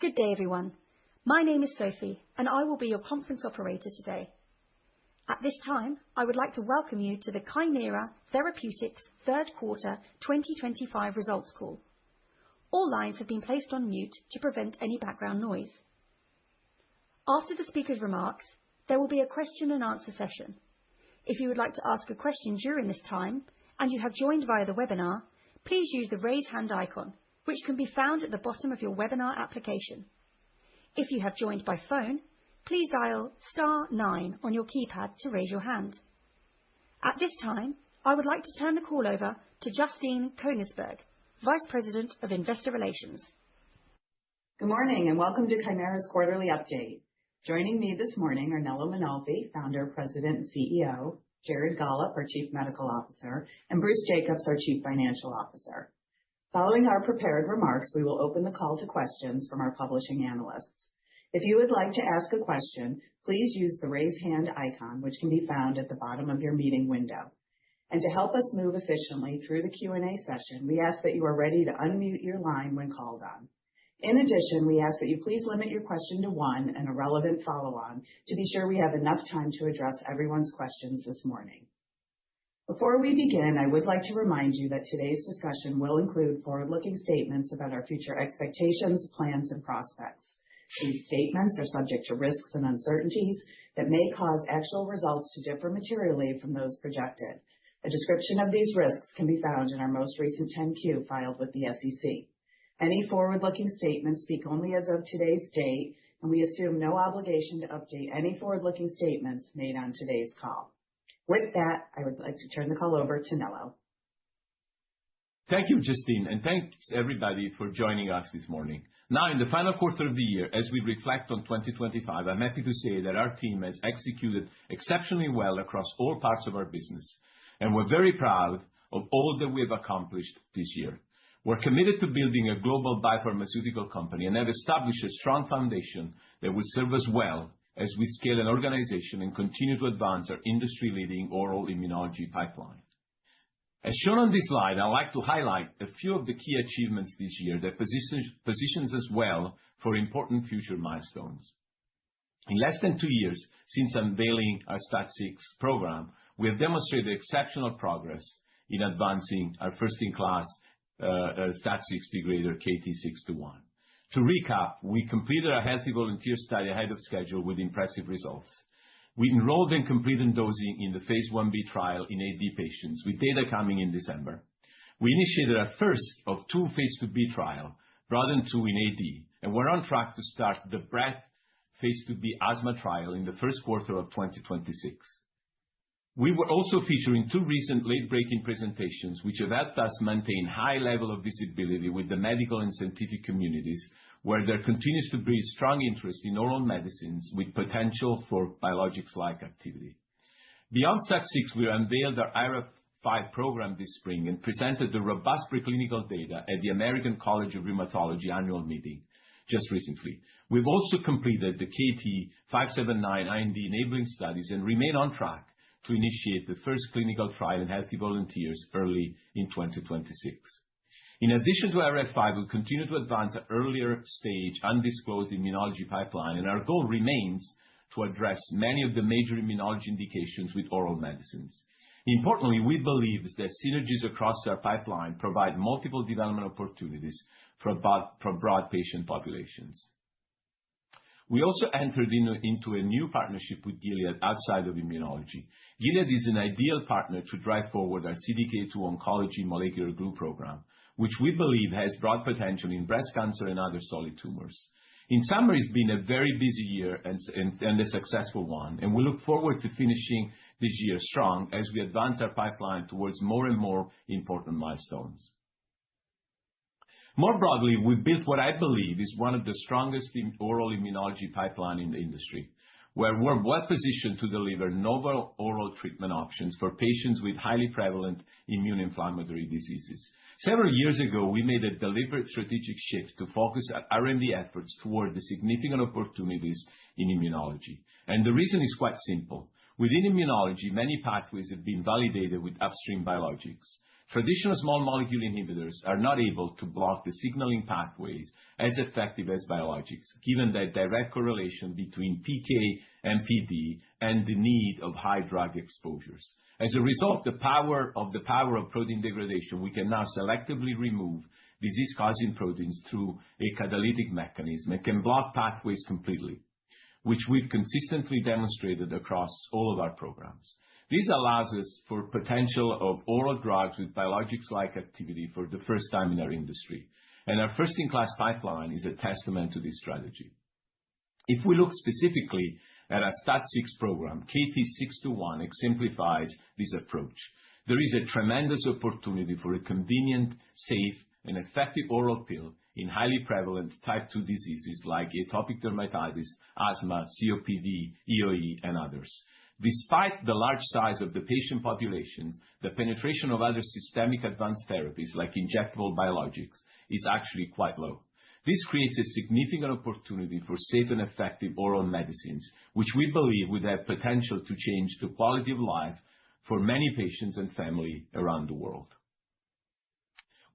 Good day, everyone. My name is Sophie, and I will be your conference operator today. At this time, I would like to welcome you to the Kymera Therapeutics third quarter 2025 results call. All lines have been placed on mute to prevent any background noise. After the speaker's remarks, there will be a question and answer session. If you would like to ask a question during this time, and you have joined via the webinar, please use the raise hand icon, which can be found at the bottom of your webinar application. If you have joined by phone, please dial *9 on your keypad to raise your hand. At this time, I would like to turn the call over to Justine Koenigsberg, Vice President of Investor Relations. Good morning and welcome to Kymera's quarterly update. Joining me this morning are Nello Mainolfi, Founder, President, and CEO, Jared Gollob, our Chief Medical Officer, and Bruce Jacobs, our Chief Financial Officer. Following our prepared remarks, we will open the call to questions from our publishing analysts. If you would like to ask a question, please use the raise hand icon, which can be found at the bottom of your meeting window. And to help us move efficiently through the Q&A session, we ask that you are ready to unmute your line when called on. In addition, we ask that you please limit your question to one and a relevant follow-on to be sure we have enough time to address everyone's questions this morning. Before we begin, I would like to remind you that today's discussion will include forward-looking statements about our future expectations, plans, and prospects. These statements are subject to risks and uncertainties that may cause actual results to differ materially from those projected. A description of these risks can be found in our most recent 10-Q filed with the SEC. Any forward-looking statements speak only as of today's date, and we assume no obligation to update any forward-looking statements made on today's call. With that, I would like to turn the call over to Nello. Thank you, Justine, and thanks everybody for joining us this morning. Now, in the final quarter of the year, as we reflect on 2025, I'm happy to say that our team has executed exceptionally well across all parts of our business, and we're very proud of all that we have accomplished this year. We're committed to building a global biopharmaceutical company and have established a strong foundation that will serve us well as we scale an organization and continue to advance our industry-leading oral immunology pipeline. As shown on this slide, I'd like to highlight a few of the key achievements this year that positions us well for important future milestones. In less than 2 years since unveiling our STAT6 program, we have demonstrated exceptional progress in advancing our first-in-class STAT6 degrader KT-621. To recap, we completed a healthy volunteer study ahead of schedule with impressive results. We enrolled and completed dosing in the phase 1b trial in AD patients, with data coming in December. We initiated our first of 2 phase 2b trials, BroADen 2 in AD, and we're on track to start the BREADTH phase 2b asthma trial in the first quarter of 2026. We were also featuring 2 recent late-breaking presentations, which have helped us maintain high level of visibility with the medical and scientific communities, where there continues to be strong interest in oral medicines with potential for biologics-like activity. Beyond STAT6, we unveiled our IRF5 program this spring and presented the robust preclinical data at the American College of Rheumatology annual meeting just recently. We've also completed the KT-579 IND-enabling studies and remain on track to initiate the first clinical trial in healthy volunteers early in 2026. In addition to IRF5, we continue to advance an earlier stage undisclosed immunology pipeline, and our goal remains to address many of the major immunology indications with oral medicines. Importantly, we believe that synergies across our pipeline provide multiple development opportunities for broad patient populations. We also entered into a new partnership with Gilead outside of immunology. Gilead is an ideal partner to drive forward our CDK2 oncology molecular glue program, which we believe has broad potential in breast cancer and other solid tumors. In summary, it's been a very busy year and a successful one, and we look forward to finishing this year strong as we advance our pipeline towards more and more important milestones. More broadly, we've built what I believe is one of the strongest oral immunology pipeline in the industry, where we're well positioned to deliver novel oral treatment options for patients with highly prevalent immune inflammatory diseases. Several years ago, we made a deliberate strategic shift to focus our R&D efforts toward the significant opportunities in immunology. And the reason is quite simple. Within immunology, many pathways have been validated with upstream biologics. Traditional small molecule inhibitors are not able to block the signaling pathways as effective as biologics, given the direct correlation between PK and PD and the need of high drug exposures. As a result, the power of protein degradation, we can now selectively remove disease-causing proteins through a catalytic mechanism and can block pathways completely, which we've consistently demonstrated across all of our programs. This allows us for potential of oral drugs with biologics-like activity for the first time in our industry. And our first-in-class pipeline is a testament to this strategy. If we look specifically at our STAT6 program, KT-621 exemplifies this approach. There is a tremendous opportunity for a convenient, safe, and effective oral pill in highly prevalent type 2 diseases like atopic dermatitis, asthma, COPD, EoE, and others. Despite the large size of the patient populations, the penetration of other systemic advanced therapies like injectable biologics is actually quite low. This creates a significant opportunity for safe and effective oral medicines, which we believe would have potential to change the quality of life for many patients and families around the world.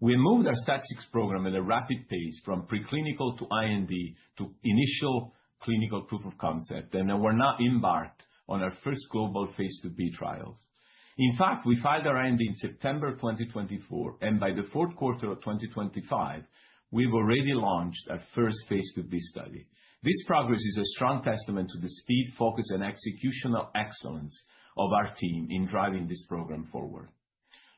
We moved our STAT6 program at a rapid pace from preclinical to IND to initial clinical proof of concept, and we're now embarked on our first global phase 2b trials. In fact, we filed our IND in September 2024, and by the fourth quarter of 2025, we've already launched our first phase 2b study. This progress is a strong testament to the speed, focus, and executional excellence of our team in driving this program forward.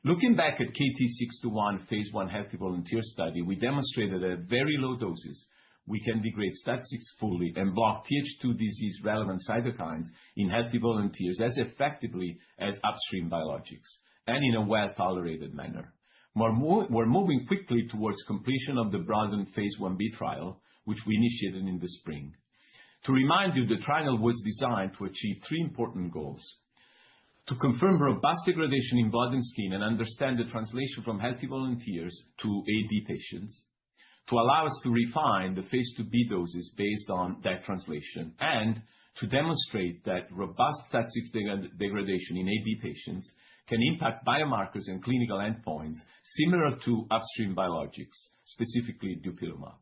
Looking back at KT-621 phase 1 healthy volunteer study, we demonstrated at very low doses we can degrade STAT6 fully and block Th2 disease-relevant cytokines in healthy volunteers as effectively as upstream biologics and in a well-tolerated manner. We're moving quickly towards completion of the broadened phase 1b trial, which we initiated in the spring. To remind you, the trial was designed to achieve three important goals: to confirm robust degradation in blood and skin and understand the translation from healthy volunteers to AD patients, to allow us to refine the phase 2b doses based on that translation, and to demonstrate that robust STAT6 degradation in AD patients can impact biomarkers and clinical endpoints similar to upstream biologics, specifically dupilumab.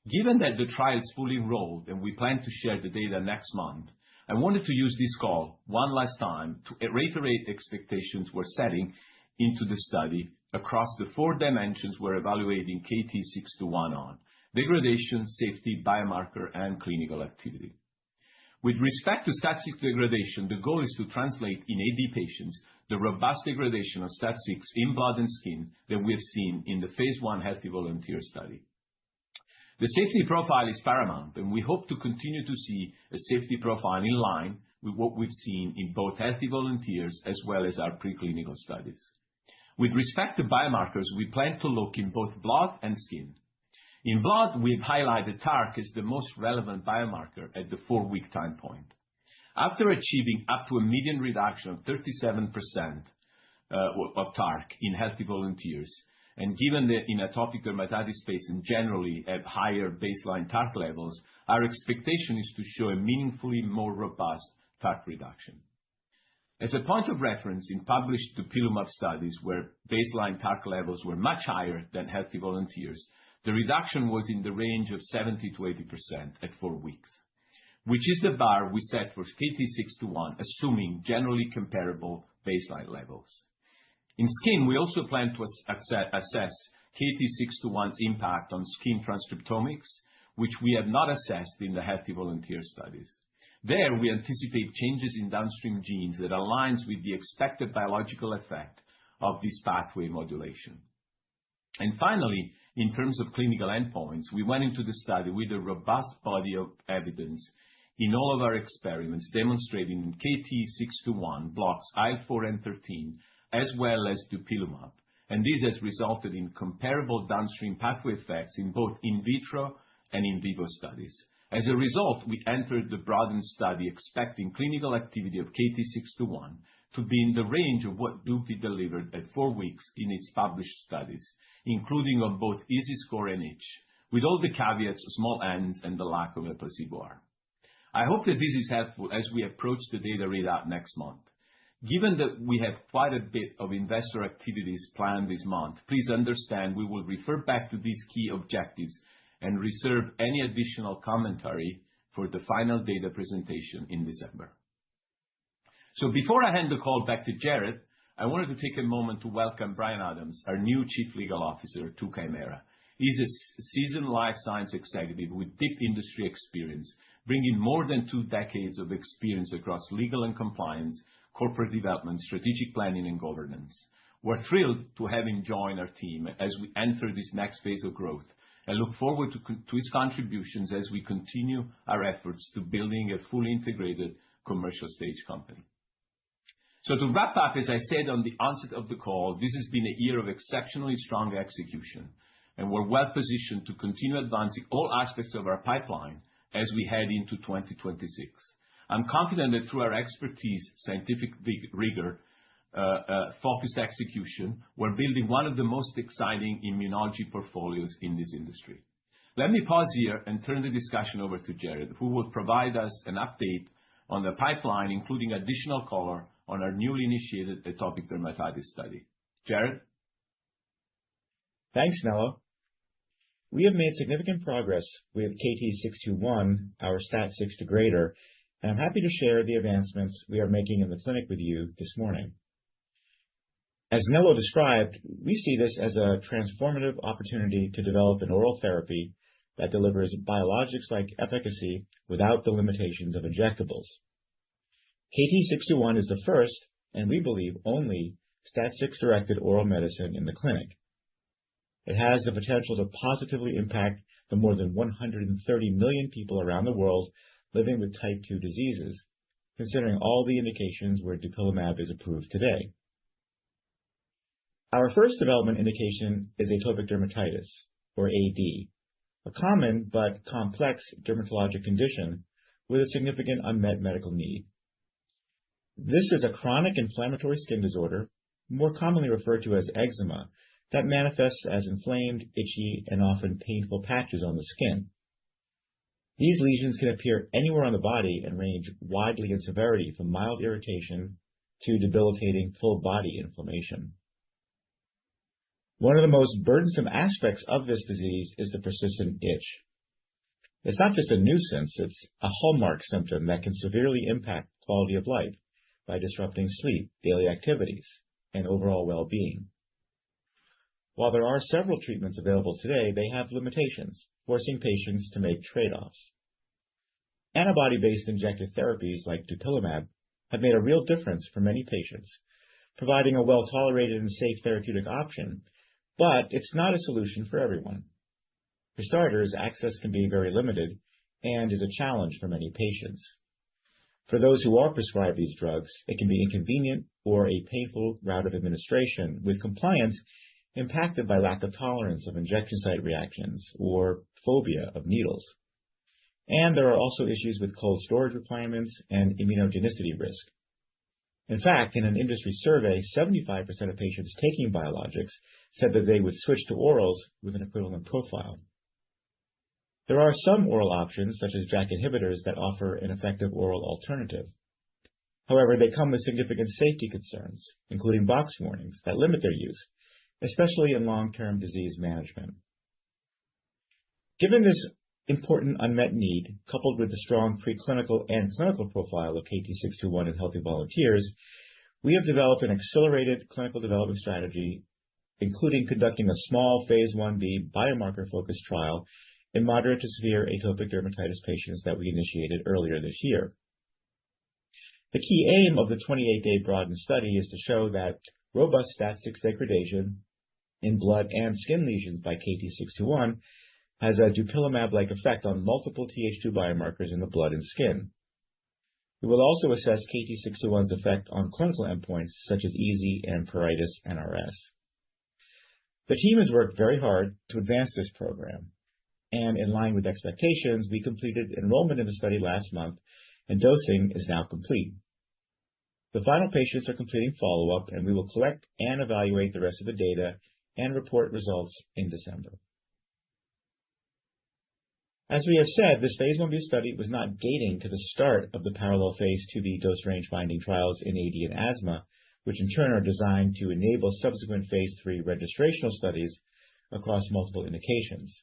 Given that the trial is fully enrolled and we plan to share the data next month, I wanted to use this call one last time to reiterate expectations we're setting into the study across the four dimensions we're evaluating KT-621 on: degradation, safety, biomarker, and clinical activity. With respect to STAT6 degradation, the goal is to translate in AD patients the robust degradation of STAT6 in blood and skin that we have seen in the phase 1 healthy volunteer study. The safety profile is paramount, and we hope to continue to see a safety profile in line with what we've seen in both healthy volunteers as well as our preclinical studies. With respect to biomarkers, we plan to look in both blood and skin. In blood, we've highlighted TARC as the most relevant biomarker at the 4-week time point. After achieving up to a median reduction of 37% of TARC in healthy volunteers, and given that in atopic dermatitis patients generally have higher baseline TARC levels, our expectation is to show a meaningfully more robust TARC reduction. As a point of reference, in published dupilumab studies where baseline TARC levels were much higher than healthy volunteers, the reduction was in the range of 70 to 80% at 4 weeks, which is the bar we set for KT-621, assuming generally comparable baseline levels. In skin, we also plan to assess KT-621's impact on skin transcriptomics, which we have not assessed in the healthy volunteer studies. There, we anticipate changes in downstream genes that aligns with the expected biological effect of this pathway modulation. And finally, in terms of clinical endpoints, we went into the study with a robust body of evidence in all of our experiments demonstrating KT-621 blocks IL-4 and 13 as well as dupilumab, and this has resulted in comparable downstream pathway effects in both in vitro and in vivo studies. As a result, we entered the broadened study expecting clinical activity of KT-621 to be in the range of what Dupi delivered at 4 weeks in its published studies, including on both EASI score and itch, with all the caveats of small n's and the lack of a placebo arm. I hope that this is helpful as we approach the data readout next month. Given that we have quite a bit of investor activities planned this month, please understand we will refer back to these key objectives and reserve any additional commentary for the final data presentation in December. So before I hand the call back to Jared, I wanted to take a moment to welcome Brian Adams, our new Chief Legal Officer to Kymera. He's a seasoned life science executive with deep industry experience, bringing more than 2 decades of experience across legal and compliance, corporate development, strategic planning, and governance. We're thrilled to have him join our team as we enter this next phase of growth and look forward to his contributions as we continue our efforts to building a fully integrated commercial stage company. So to wrap up, as I said on the onset of the call, this has been a year of exceptionally strong execution, and we're well positioned to continue advancing all aspects of our pipeline as we head into 2026. I'm confident that through our expertise, scientific rigor, focused execution, we're building one of the most exciting immunology portfolios in this industry. Let me pause here and turn the discussion over to Jared, who will provide us an update on the pipeline, including additional color on our newly initiated atopic dermatitis study. Jared? Thanks, Nello. We have made significant progress with KT-621, our STAT6 degrader, and I'm happy to share the advancements we are making in the clinic with you this morning. As Nello described, we see this as a transformative opportunity to develop an oral therapy that delivers biologics-like efficacy without the limitations of injectables. KT-621 is the first, and we believe only, STAT6-directed oral medicine in the clinic. It has the potential to positively impact the more than 130 million people around the world living with type 2 diseases, considering all the indications where dupilumab is approved today. Our first development indication is atopic dermatitis, or AD, a common but complex dermatologic condition with a significant unmet medical need. This is a chronic inflammatory skin disorder, more commonly referred to as eczema, that manifests as inflamed, itchy, and often painful patches on the skin. These lesions can appear anywhere on the body and range widely in severity from mild irritation to debilitating full body inflammation. One of the most burdensome aspects of this disease is the persistent itch. It's not just a nuisance, it's a hallmark symptom that can severely impact quality of life by disrupting sleep, daily activities, and overall well-being. While there are several treatments available today, they have limitations, forcing patients to make trade-offs. Antibody-based injected therapies like dupilumab have made a real difference for many patients, providing a well-tolerated and safe therapeutic option, but it's not a solution for everyone. For starters, access can be very limited and is a challenge for many patients. For those who are prescribed these drugs, it can be inconvenient or a painful route of administration, with compliance impacted by lack of tolerance of injection site reactions or phobia of needles. And there are also issues with cold storage requirements and immunogenicity risk. In fact, in an industry survey, 75% of patients taking biologics said that they would switch to orals with an equivalent profile. There are some oral options, such as JAK inhibitors, that offer an effective oral alternative. However, they come with significant safety concerns, including box warnings that limit their use, especially in long-term disease management. Given this important unmet need, coupled with the strong preclinical and clinical profile of KT-621 in healthy volunteers, we have developed an accelerated clinical development strategy, including conducting a small phase 1b biomarker-focused trial in moderate to severe atopic dermatitis patients that we initiated earlier this year. The key aim of the 28-day BROADEN study is to show that robust STAT6 degradation in blood and skin lesions by KT-621 has a dupilumab-like effect on multiple Th2 biomarkers in the blood and skin. We will also assess KT-621's effect on clinical endpoints such as EASI and pruritus NRS. The team has worked very hard to advance this program, and in line with expectations, we completed enrollment in the study last month, and dosing is now complete. The final patients are completing follow-up, and we will collect and evaluate the rest of the data and report results in December. As we have said, this phase 1b study was not gating to the start of the parallel phase 2b dose range finding trials in AD and asthma, which in turn are designed to enable subsequent phase 3 registrational studies across multiple indications.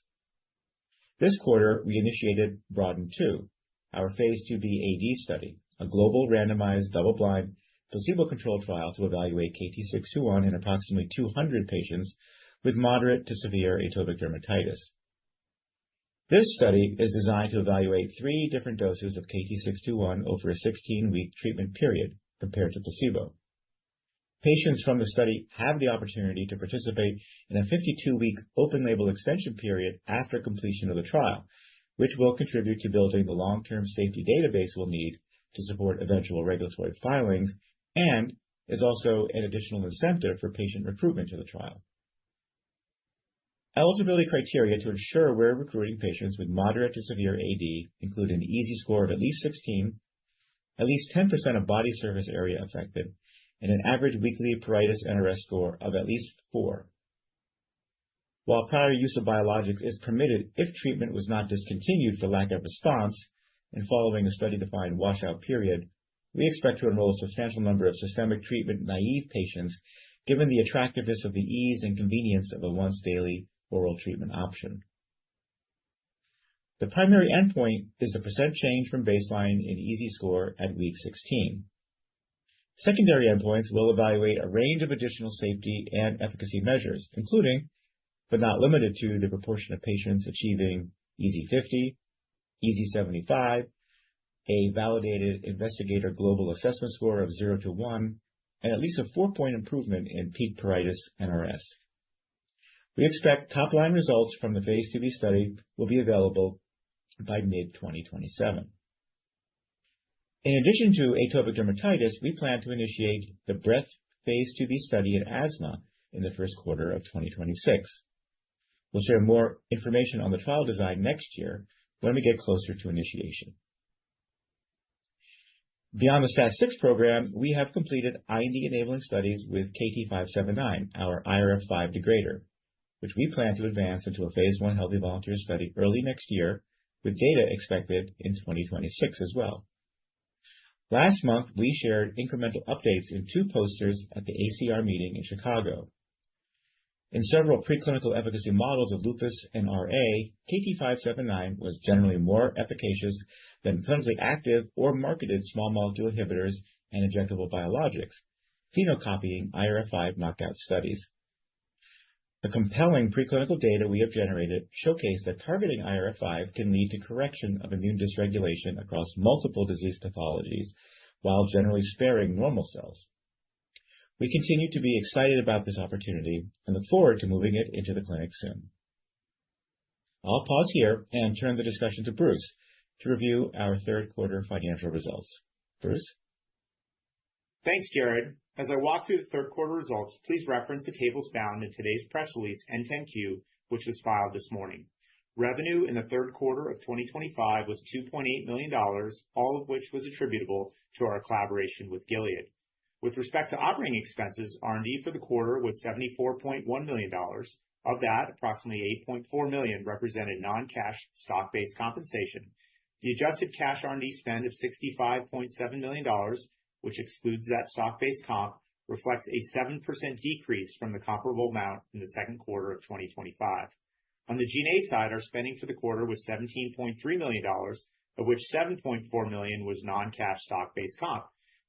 This quarter, we initiated Broaden 2, our phase 2b AD study, a global randomized double-blind placebo-controlled trial to evaluate KT-621 in approximately 200 patients with moderate to severe atopic dermatitis. This study is designed to evaluate 3 different doses of KT-621 over a 16-week treatment period compared to placebo. Patients from the study have the opportunity to participate in a 52-week open-label extension period after completion of the trial, which will contribute to building the long-term safety database we'll need to support eventual regulatory filings and is also an additional incentive for patient recruitment to the trial. Eligibility criteria to ensure we're recruiting patients with moderate to severe AD include an EASI score of at least 16, at least 10% of body surface area affected, and an average weekly pruritus NRS score of at least 4. While prior use of biologics is permitted if treatment was not discontinued for lack of response and following a study-defined washout period, we expect to enroll a substantial number of systemic treatment-naive patients given the attractiveness of the ease and convenience of a once-daily oral treatment option. The primary endpoint is the % change from baseline in EASI score at week 16. Secondary endpoints will evaluate a range of additional safety and efficacy measures, including, but not limited to, the proportion of patients achieving EASI 50, EASI 75, a validated investigator global assessment score of 0 to 1, and at least a 4-point improvement in peak pruritus NRS. We expect top-line results from the phase 2b study will be available by mid-2027. In addition to atopic dermatitis, we plan to initiate the breadth phase 2b study in asthma in the first quarter of 2026. We'll share more information on the trial design next year when we get closer to initiation. Beyond the STAT6 program, we have completed IND-enabling studies with KT-579, our IRF5 degrader, which we plan to advance into a phase 1 healthy volunteer study early next year, with data expected in 2026 as well. Last month, we shared incremental updates in 2 posters at the ACR meeting in Chicago. In several preclinical efficacy models of lupus and RA, KT-579 was generally more efficacious than clinically active or marketed small molecule inhibitors and injectable biologics, phenocopying IRF5 knockout studies. The compelling preclinical data we have generated showcase that targeting IRF5 can lead to correction of immune dysregulation across multiple disease pathologies while generally sparing normal cells. We continue to be excited about this opportunity and look forward to moving it into the clinic soon. I'll pause here and turn the discussion to Bruce to review our third quarter financial results. Bruce? Thanks, Jared. As I walk through the third quarter results, please reference the tables found in today's press release and 10-Q, which was filed this morning. Revenue in the third quarter of 2025 was $2.8 million, all of which was attributable to our collaboration with Gilead. With respect to operating expenses, R&D for the quarter was $74.1 million. Of that, approximately $8.4 million represented non-cash stock-based compensation. The adjusted cash R&D spend of $65.7 million, which excludes that stock-based comp, reflects a 7% decrease from the comparable amount in the second quarter of 2025. On the G&A side, our spending for the quarter was $17.3 million, of which $7.4 million was non-cash stock-based comp.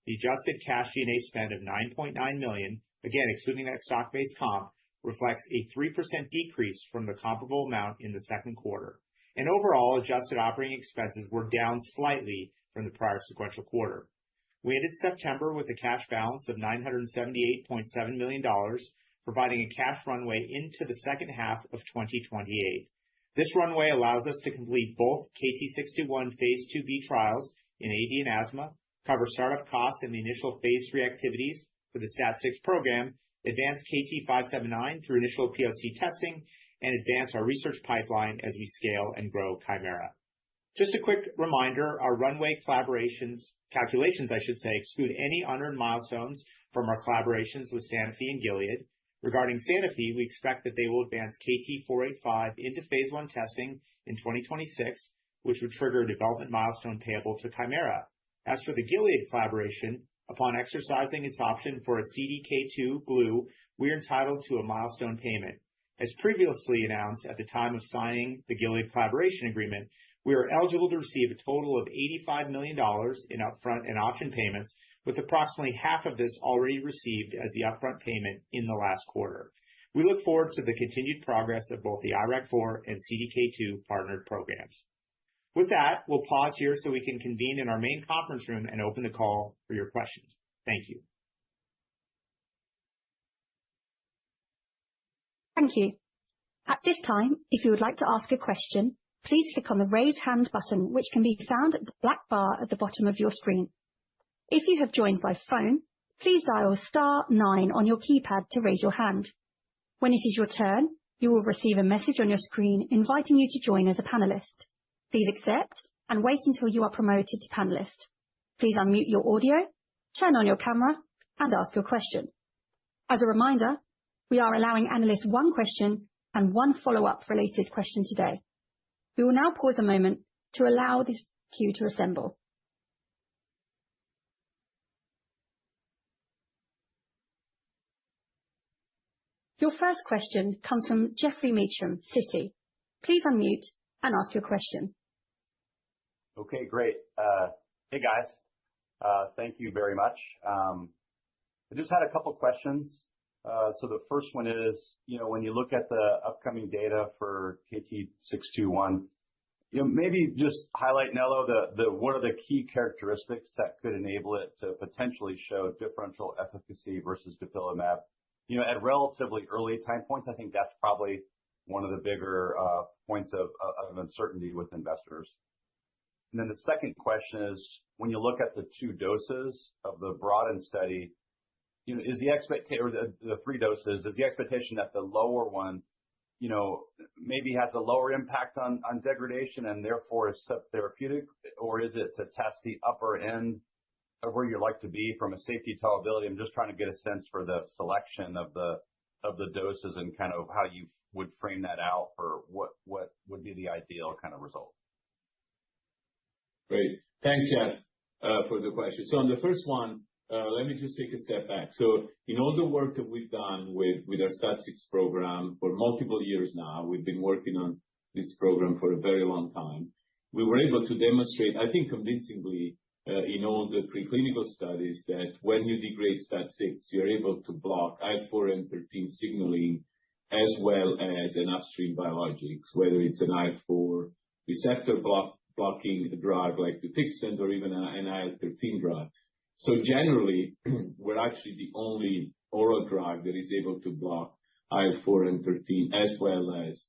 The adjusted cash G&A spend of $9.9 million, again excluding that stock-based comp, reflects a 3% decrease from the comparable amount in the second quarter. And overall, adjusted operating expenses were down slightly from the prior sequential quarter. We ended September with a cash balance of $978.7 million, providing a cash runway into the second half of 2028. This runway allows us to complete both KT-621 phase 2b trials in AD and asthma, cover startup costs in the initial phase 3 activities for the STAT6 program, advance KT-579 through initial POC testing, and advance our research pipeline as we scale and grow Kymera. Just a quick reminder, our runway calculations, exclude any unearned milestones from our collaborations with Sanofi and Gilead. Regarding Sanofi, we expect that they will advance KT-485 into phase 1 testing in 2026, which would trigger a development milestone payable to Kymera. As for the Gilead collaboration, upon exercising its option for a CDK2 glue, we are entitled to a milestone payment. As previously announced at the time of signing the Gilead collaboration agreement, we are eligible to receive a total of $85 million in upfront and option payments, with approximately half of this already received as the upfront payment in the last quarter. We look forward to the continued progress of both the IRAK4 and CDK2 partnered programs. With that, we'll pause here so we can convene in our main conference room and open the call for your questions. Thank you. Thank you. At this time, if you would like to ask a question, please click on the Raise Hand button, which can be found at the black bar at the bottom of your screen. If you have joined by phone, please dial *9 on your keypad to raise your hand. When it is your turn, you will receive a message on your screen inviting you to join as a panelist. Please accept and wait until you are promoted to panelist. Please unmute your audio, turn on your camera, and ask your question. As a reminder, we are allowing analysts one question and one follow-up related question today. We will now pause a moment to allow this queue to assemble. Your first question comes from Jeffrey Meacham, Citi. Please unmute and ask your question. Okay, great. Hey guys, thank you very much. I just had a couple questions. So the first one is, when you look at the upcoming data for KT-621, maybe just highlight, Nello, what are the key characteristics that could enable it to potentially show differential efficacy versus dupilumab? At relatively early time points, I think that's probably one of the bigger points of uncertainty with investors. And then the second question is, when you look at the 2 doses of the Broaden study, is the expectation, or the 3 doses, is the expectation that the lower one, maybe has a lower impact on degradation and therefore is subtherapeutic, or is it to test the upper end of where you'd like to be from a safety tolerability? I'm just trying to get a sense for the selection of the doses and kind of how you would frame that out for what would be the ideal kind of result. Great. Thanks, Jeff, for the question. So on the first one, let me just take a step back. So in all the work that we've done with our STAT6 program for multiple years now, we've been working on this program for a very long time. We were able to demonstrate, I think convincingly, in all the preclinical studies, that when you degrade STAT6, you're able to block IL-4 and 13 signaling as well as an upstream biologics, whether it's an IL-4 receptor blocking drug like Dupixent or even an IL-13 drug. So generally, we're actually the only oral drug that is able to block IL-4 and 13 as well as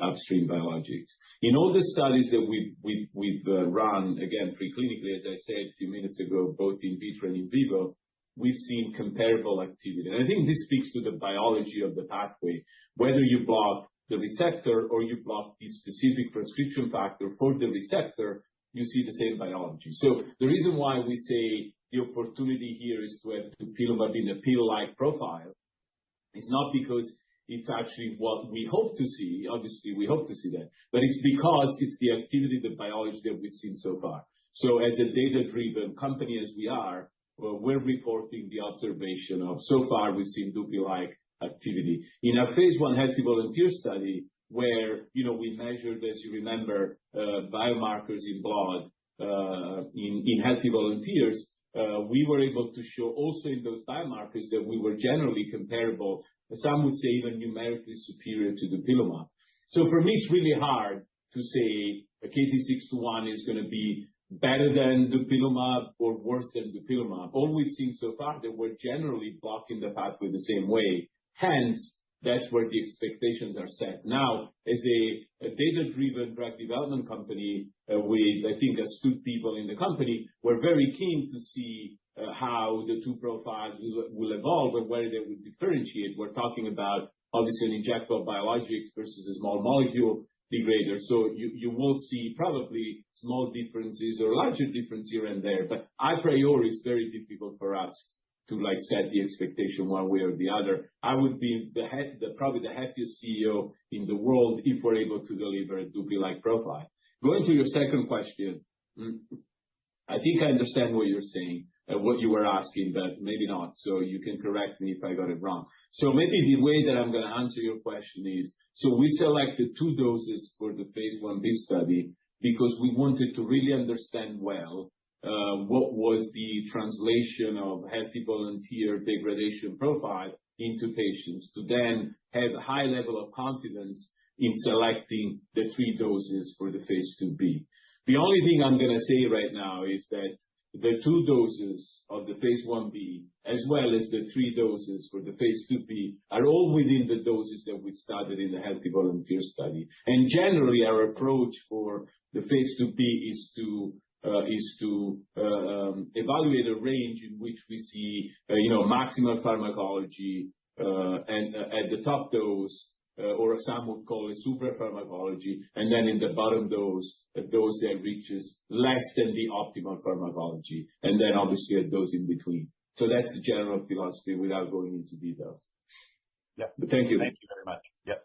upstream biologics. In all the studies that we've run, again, preclinically, as I said a few minutes ago, both in vitro and in vivo, we've seen comparable activity. And I think this speaks to the biology of the pathway. Whether you block the receptor or you block the specific transcription factor for the receptor, you see the same biology. So the reason why we say the opportunity here is to have dupilumab in a pill-like profile is not because it's actually what we hope to see. Obviously, we hope to see that, but it's because it's the activity, the biology that we've seen so far. So as a data-driven company as we are, we're reporting the observation of, so far we've seen dupi-like activity. In our phase 1 healthy volunteer study, where we measured, as you remember, biomarkers in blood in healthy volunteers, we were able to show also in those biomarkers that we were generally comparable. Some would say even numerically superior to dupilumab. So for me, it's really hard to say KT-621 is going to be better than dupilumab or worse than dupilumab. All we've seen so far, that we're generally blocking the pathway the same way. Hence, that's where the expectations are set. Now, as a data-driven drug development company with, I think, astute people in the company, we're very keen to see how the 2 profiles will evolve and where they will differentiate. We're talking about, obviously, an injectable biologics versus a small molecule degrader. So you will see probably small differences or larger differences here and there. But a priori, it's very difficult for us to like set the expectation one way or the other. I would be probably the happiest CEO in the world if we're able to deliver a Dupixent-like profile. Going to your second question, I think I understand what you're saying, what you were asking, but maybe not. So you can correct me if I got it wrong. So maybe the way that I'm going to answer your question is, so we selected 2 doses for the phase 1b study because we wanted to really understand well what was the translation of healthy volunteer degradation profile into patients to then have a high level of confidence in selecting the 3 doses for the phase 2b. The only thing I'm going to say right now is that the 2 doses of the phase 1b, as well as the 3 doses for the phase 2b, are all within the doses that we studied in the healthy volunteer study. And generally, our approach for the phase 2b is to evaluate a range in which we see, maximal pharmacology, and at the top dose, or some would call it super pharmacology, and then in the bottom dose, a dose that reaches less than the optimal pharmacology, and then obviously a dose in between. So that's the general philosophy without going into details. Yeah. But thank you. Thank you very much. Yep.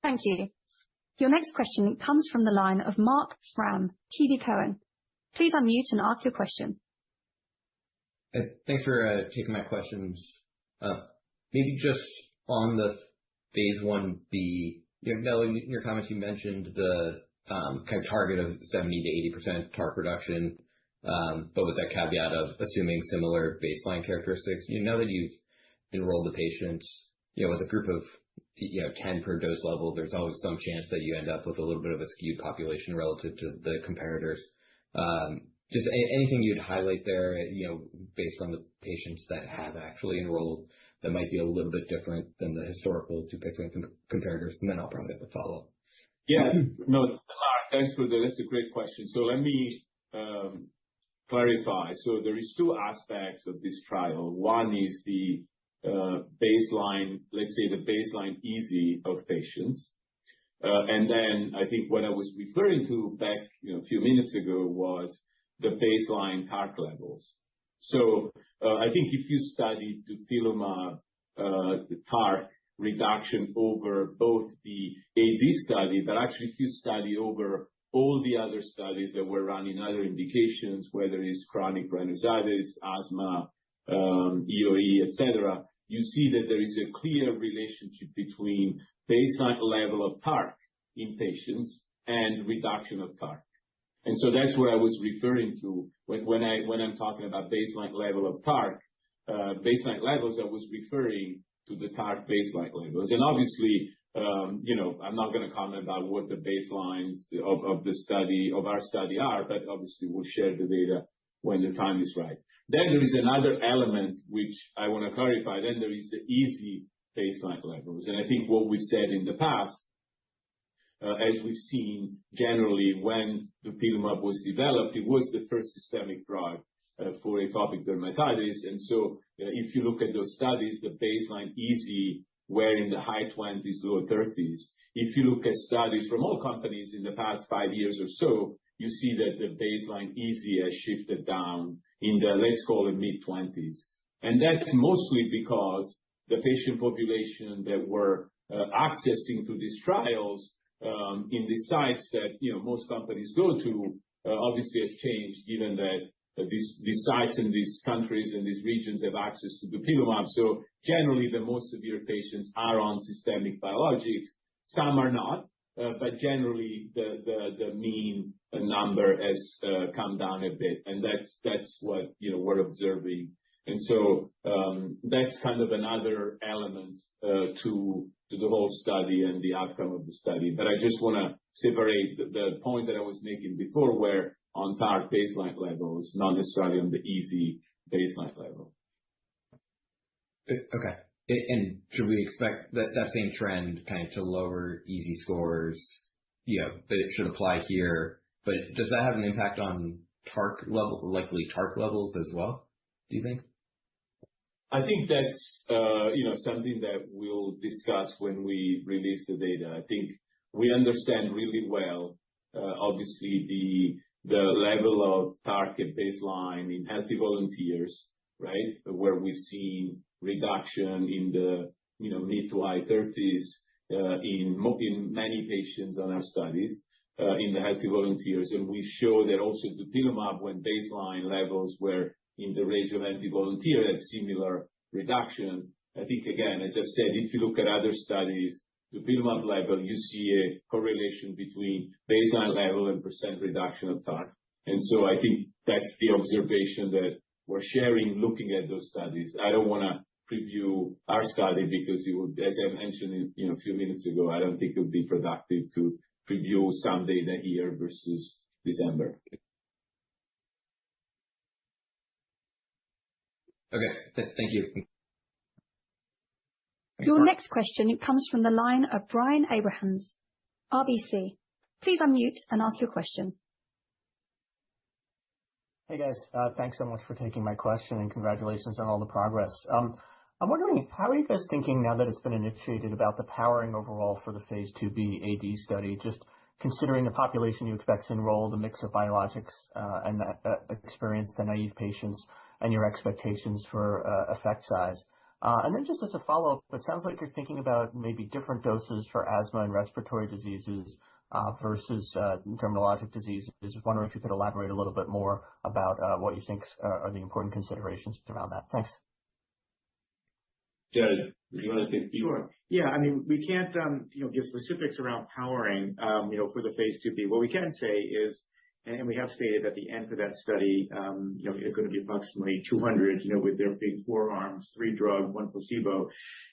Thank you. Your next question comes from the line of Mark Fram, TD Cowen. Please unmute and ask your question. Thanks for taking my questions. Maybe just on the phase 1b, Nello, in your comments, you mentioned the kind of target of 70 to 80% TARC reduction, but with that caveat of assuming similar baseline characteristics. Now that you've enrolled the patients, with a group of 10 per dose level, there's always some chance that you end up with a little bit of a skewed population relative to the comparators. Just anything you'd highlight there, based on the patients that have actually enrolled that might be a little bit different than the historical Dupixent comparators, and then I'll probably have a follow-up. Yeah, no, Mark, thanks for that's a great question. So let me clarify. So there is 2 aspects of this trial. One is the baseline, let's say the baseline EASI of patients. And then I think what I was referring to back a few minutes ago was the baseline TARC levels. So I think if you study dupilumab, the TARC reduction over both the AD study, but actually if you study over all the other studies that were run in other indications, whether it's chronic rhinosinusitis, asthma, EoE, etc., you see that there is a clear relationship between baseline level of TARC in patients and reduction of TARC. And so that's what I was referring to when I'm talking about baseline level of TARC. Baseline levels, I was referring to the TARC baseline levels. And obviously, I'm not going to comment about what the baselines of the study, of our study are, but obviously we'll share the data when the time is right. Then there is another element which I want to clarify. Then there is the EASI baseline levels. And I think what we've said in the past, as we've seen generally when dupilumab was developed, it was the first systemic drug for atopic dermatitis. And so if you look at those studies, the baseline EASI were in the high 20s, low 30s. If you look at studies from all companies in the past 5 years or so, you see that the baseline EASI has shifted down in the, let's call it, mid-20s. And that's mostly because the patient population that were accessing to these trials in the sites that most companies go to obviously has changed, given that these sites in these countries and these regions have access to dupilumab. So generally, the most severe patients are on systemic biologics. Some are not, but generally the mean number has come down a bit, and that's what we're observing. And so that's kind of another element to the whole study and the outcome of the study. But I just want to separate the point that I was making before, where on TARC baseline levels, not necessarily on the EASI baseline level. Okay. And should we expect that same trend kind of to lower EASI scores? But it should apply here. But does that have an impact on TARC level, likely TARC levels as well, do you think? I think that's something that we'll discuss when we release the data. I think we understand really well, obviously, the level of TARC at baseline in healthy volunteers, right? Where we've seen reduction in the mid to high 30s in many patients on our studies in the healthy volunteers. And we show that also dupilumab, when baseline levels were in the range of healthy volunteer, had similar reduction. I think, again, as I've said, if you look at other studies, dupilumab level, you see a correlation between baseline level and % reduction of TARC. And so I think that's the observation that we're sharing looking at those studies. I don't want to preview our study because as I mentioned a few minutes ago, I don't think it would be productive to preview some data here versus December. Okay, thank you. Your next question comes from the line of Brian Abrahams, RBC. Please unmute and ask your question. Hey guys, thanks so much for taking my question and congratulations on all the progress. I'm wondering, how are you guys thinking now that it's been initiated about the powering overall for the phase 2b AD study, just considering the population you expect to enroll, the mix of biologics and experienced and naive patients, and your expectations for effect size? And then just as a follow-up, it sounds like you're thinking about maybe different doses for asthma and respiratory diseases versus dermatologic diseases. I was wondering if you could elaborate a little bit more about what you think are the important considerations around that. Thanks. Jared, do you want to take? Sure. Yeah, I mean, we can't give specifics around powering for the phase 2b. What we can say is, and we have stated that the end for that study is going to be approximately 200, with there being 4 arms, 3 drug, 1 placebo.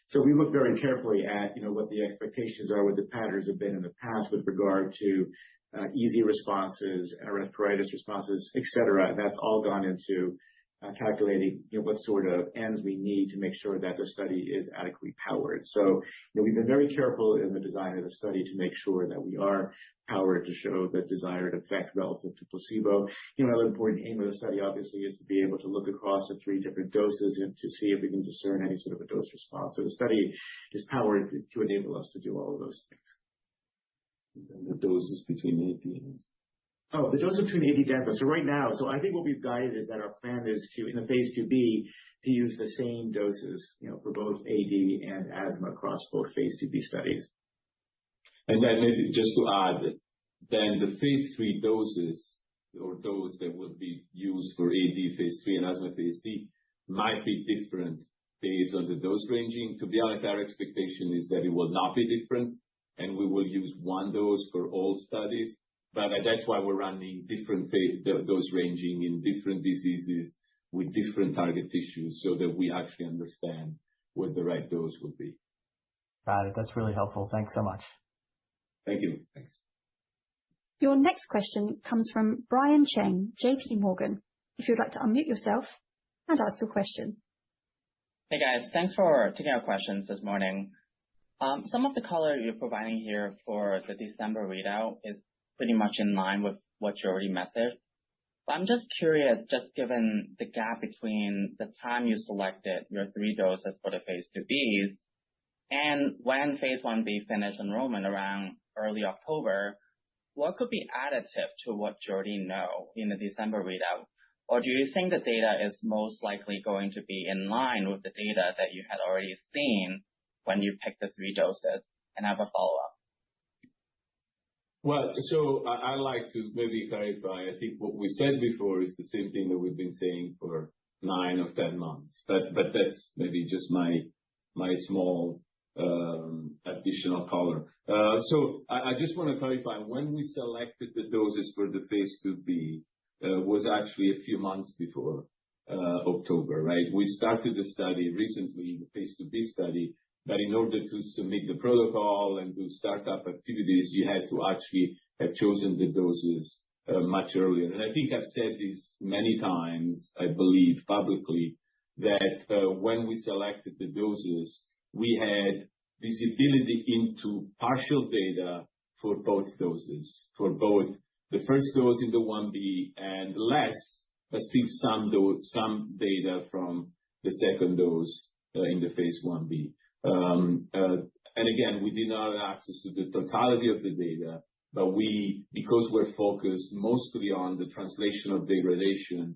So we look very carefully at what the expectations are, what the patterns have been in the past with regard to easy responses, arthritis responses, et cetera. And that's all gone into calculating what sort of ends we need to make sure that the study is adequately powered. So we've been very careful in the design of the study to make sure that we are powered to show the desired effect relative to placebo. Another important aim of the study, obviously, is to be able to look across the 3 different doses and to see if we can discern any sort of a dose response. So the study is powered to enable us to do all of those things. And the doses between 80 and... Oh, the dose between 80 and 10. So right now, I think what we've guided is that our plan is to, in the phase 2b, to use the same doses, for both AD and asthma across both phase 2b studies. And then maybe just to add, then the phase 3 doses, or those that will be used for AD phase 3 and asthma phase 3, might be different based on the dose ranging. To be honest, our expectation is that it will not be different, and we will use one dose for all studies. But that's why we're running different dose ranging in different diseases with different target tissues so that we actually understand what the right dose would be. Got it. That's really helpful. Thanks so much. Thank you. Thanks. Your next question comes from Brian Cheng, JP Morgan. If you'd like to unmute yourself and ask your question. Hey guys, thanks for taking our questions this morning. Some of the color you're providing here for the December readout is pretty much in line with what you already messaged. But I'm just curious, just given the gap between the time you selected your 3 doses for the phase 2Bs and when phase 1B finished enrollment around early October, what could be additive to what you already know in the December readout? Or do you think the data is most likely going to be in line with the data that you had already seen when you picked the 3 doses? And have a follow-up. Well, so I like to maybe clarify. I think what we said before is the same thing that we've been saying for 9 or 10 months. But that's maybe just my small additional color. So I just want to clarify. When we selected the doses for the phase 2B, was actually a few months before October, right? We started the study recently, the phase 2B study. But in order to submit the protocol and do startup activities, you had to actually have chosen the doses much earlier. And I think I've said this many times, I believe publicly, that when we selected the doses, we had visibility into partial data for both doses, for both the first dose in the 1B and less, but still some data from the second dose in the phase 1B. And again, we did not have access to the totality of the data, but because we're focused mostly on the translational degradation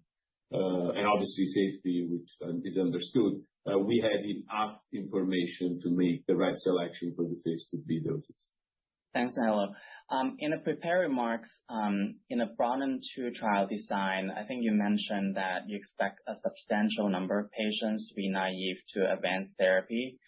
and obviously safety, which is understood, we had enough information to make the right selection for the phase 2b doses. Thanks, Nello. In the prepared remarks, in a broaden-2 trial design, I think you mentioned that you expect a substantial number of patients to be naive to advanced therapy.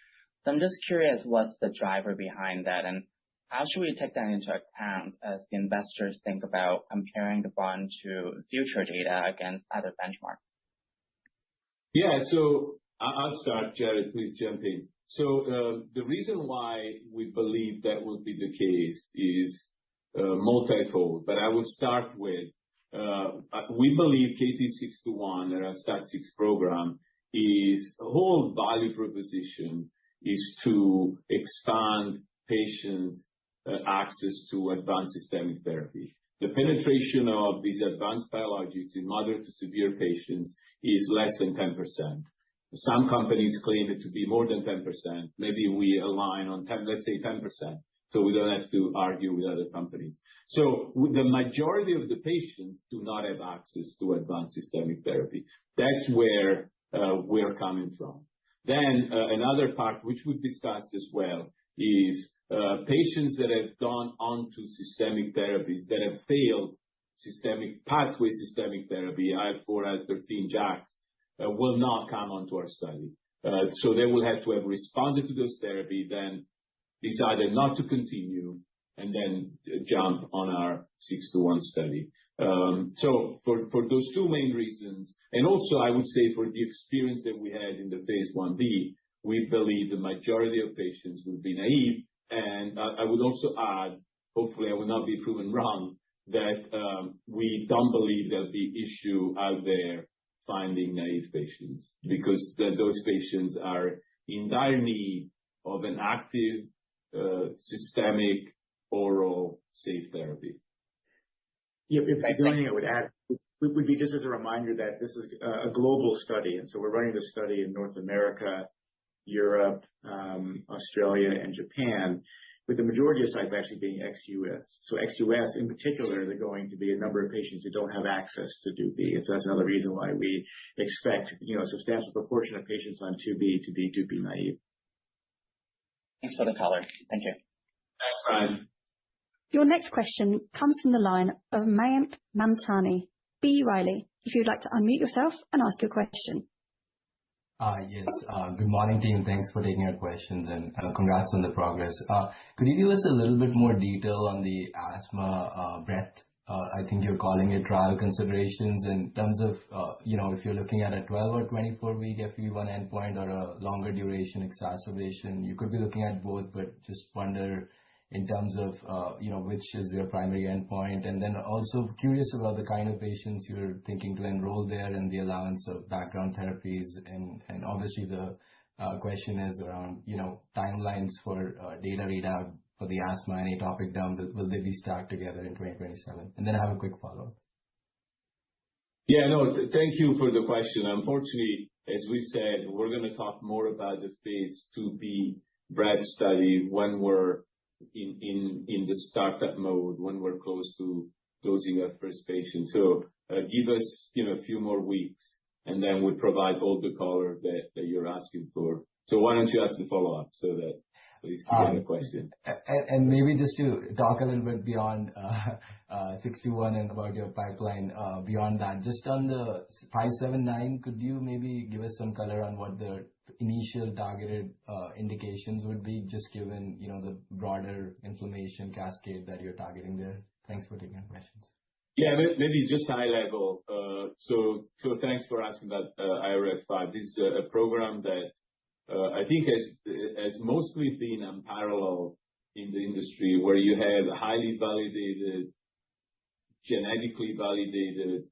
So I'm just curious, what's the driver behind that, and how should we take that into account as the investors think about comparing the broaden-2 future data against other benchmarks? Yeah, so I'll start. Jared, please jump in. So the reason why we believe that will be the case is multifold, but I will start with we believe KT-621, our STAT6 program, is a whole value proposition is to expand patient access to advanced systemic therapy. The penetration of these advanced biologics in moderate to severe patients is less than 10%. Some companies claim it to be more than 10%. Maybe we align on 10, let's say 10%, so we don't have to argue with other companies. So the majority of the patients do not have access to advanced systemic therapy. That's where we're coming from. Then another part, which we've discussed as well, is patients that have gone on to systemic therapies that have failed systemic pathway systemic therapy, IL-4, IL-13, JAKs, will not come onto our study. So they will have to have responded to those therapy, then decided not to continue, and then jump on our 621 study. So for those two main reasons, and also I would say for the experience that we had in the phase 1b, we believe the majority of patients will be naive. And I would also add, hopefully I will not be proven wrong, that we don't believe there'll be issue out there finding naive patients, because those patients are in dire need of an active, systemic, oral, safe therapy. Yeah, the only thing I would add would be just as a reminder that this is a global study, and so we're running this study in North America, Europe, Australia, and Japan, with the majority of sites actually being ex-US. So ex-US in particular, there are going to be a number of patients who don't have access to 2B. And so that's another reason why we expect, a substantial proportion of patients on 2B to be 2B naive. Thanks for the color. Thank you. Thanks, Ryan. Your next question comes from the line of Mayank Mamtani, B. Riley. If you'd like to unmute yourself and ask your question. Yes. Good morning, team. Thanks for taking our questions, and congrats on the progress. Could you give us a little bit more detail on the asthma breadth? I think you're calling it trial considerations in terms of, if you're looking at a 12 or 24-week FEV1 endpoint or a longer duration exacerbation, you could be looking at both, but just wonder in terms of, which is your primary endpoint. And then also curious about the kind of patients you're thinking to enroll there and the allowance of background therapies. And obviously the question is around, timelines for data readout for the asthma and atopic derm. Will they be stacked together in 2027? And then I have a quick follow-up. Yeah, no, thank you for the question. Unfortunately, as we said, we're going to talk more about the phase 2b BREAD study when we're in the startup mode, when we're close to dosing our first patient. So give us a few more weeks, and then we'll provide all the color that you're asking for. So why don't you ask the follow-up so that at least you get a question. And maybe just to talk a little bit beyond 621 and about your pipeline beyond that, just on the 579, could you maybe give us some color on what the initial targeted indications would be, just given the broader inflammation cascade that you're targeting there? Thanks for taking our questions. Yeah, maybe just high level. So thanks for asking about IRF5. This is a program that I think has mostly been unparalleled in the industry, where you have highly validated, genetically validated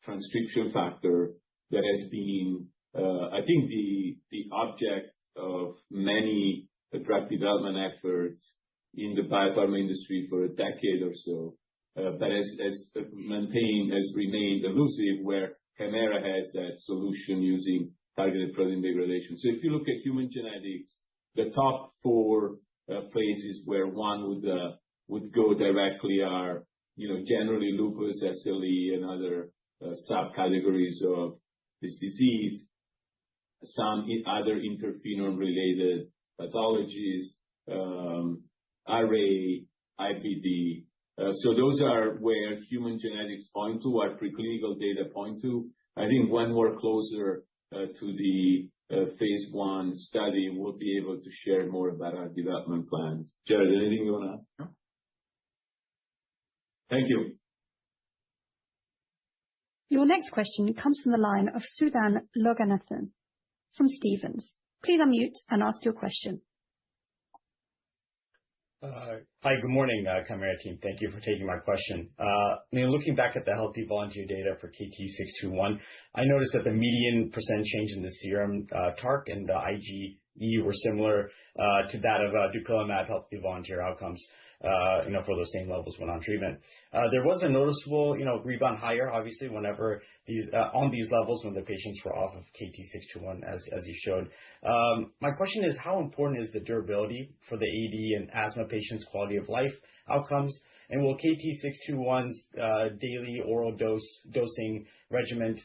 transcription factor that has been, I think, the object of many drug development efforts in the biopharma industry for a decade or so, but has remained elusive, where Kymera has that solution using targeted protein degradation. So if you look at human genetics, the top four places where one would go directly are, generally lupus, SLE, and other subcategories of this disease, some other interferon-related pathologies, RA, IBD. So those are where human genetics point to, what preclinical data point to. I think when we're closer to the phase 1 study, we'll be able to share more about our development plans. Jared, anything you want to add? No. Thank you. Your next question comes from the line of Sudan Loganathan from Stephens. Please unmute and ask your question. Hi, good morning, Kymera team. Thank you for taking my question. Looking back at the healthy volunteer data for KT-621, I noticed that the median % change in the serum TARC and the IgE were similar to that of dupilumab healthy volunteer outcomes, for those same levels when on treatment. There was a noticeable, rebound higher, obviously, whenever on these levels when the patients were off of KT-621, as you showed. My question is, how important is the durability for the AD and asthma patients' quality of life outcomes? And will KT-621's daily oral dosing regimen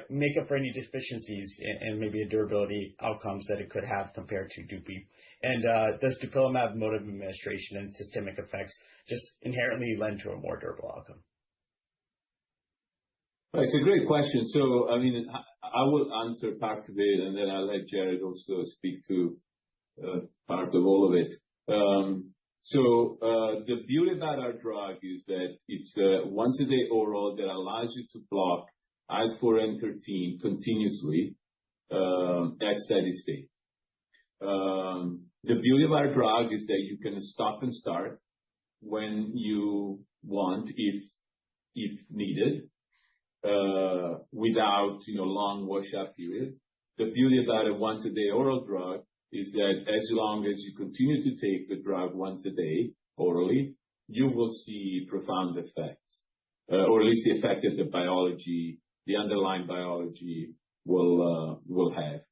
make up for any deficiencies and maybe a durability outcomes that it could have compared to Dupi? And does dupilumab mode of administration and systemic effects just inherently lend to a more durable outcome? Well, it's a great question. So, I will answer part of it, and then I'll let Jared also speak to part of all of it. The beauty about our drug is that it's a once-a-day oral that allows you to block IL-4 and 13 continuously at steady state. The beauty of our drug is that you can stop and start when you want, if needed, without long washout period. The beauty about a once-a-day oral drug is that as long as you continue to take the drug once a day orally, you will see profound effects, or at least the effect that the biology, the underlying biology, will have.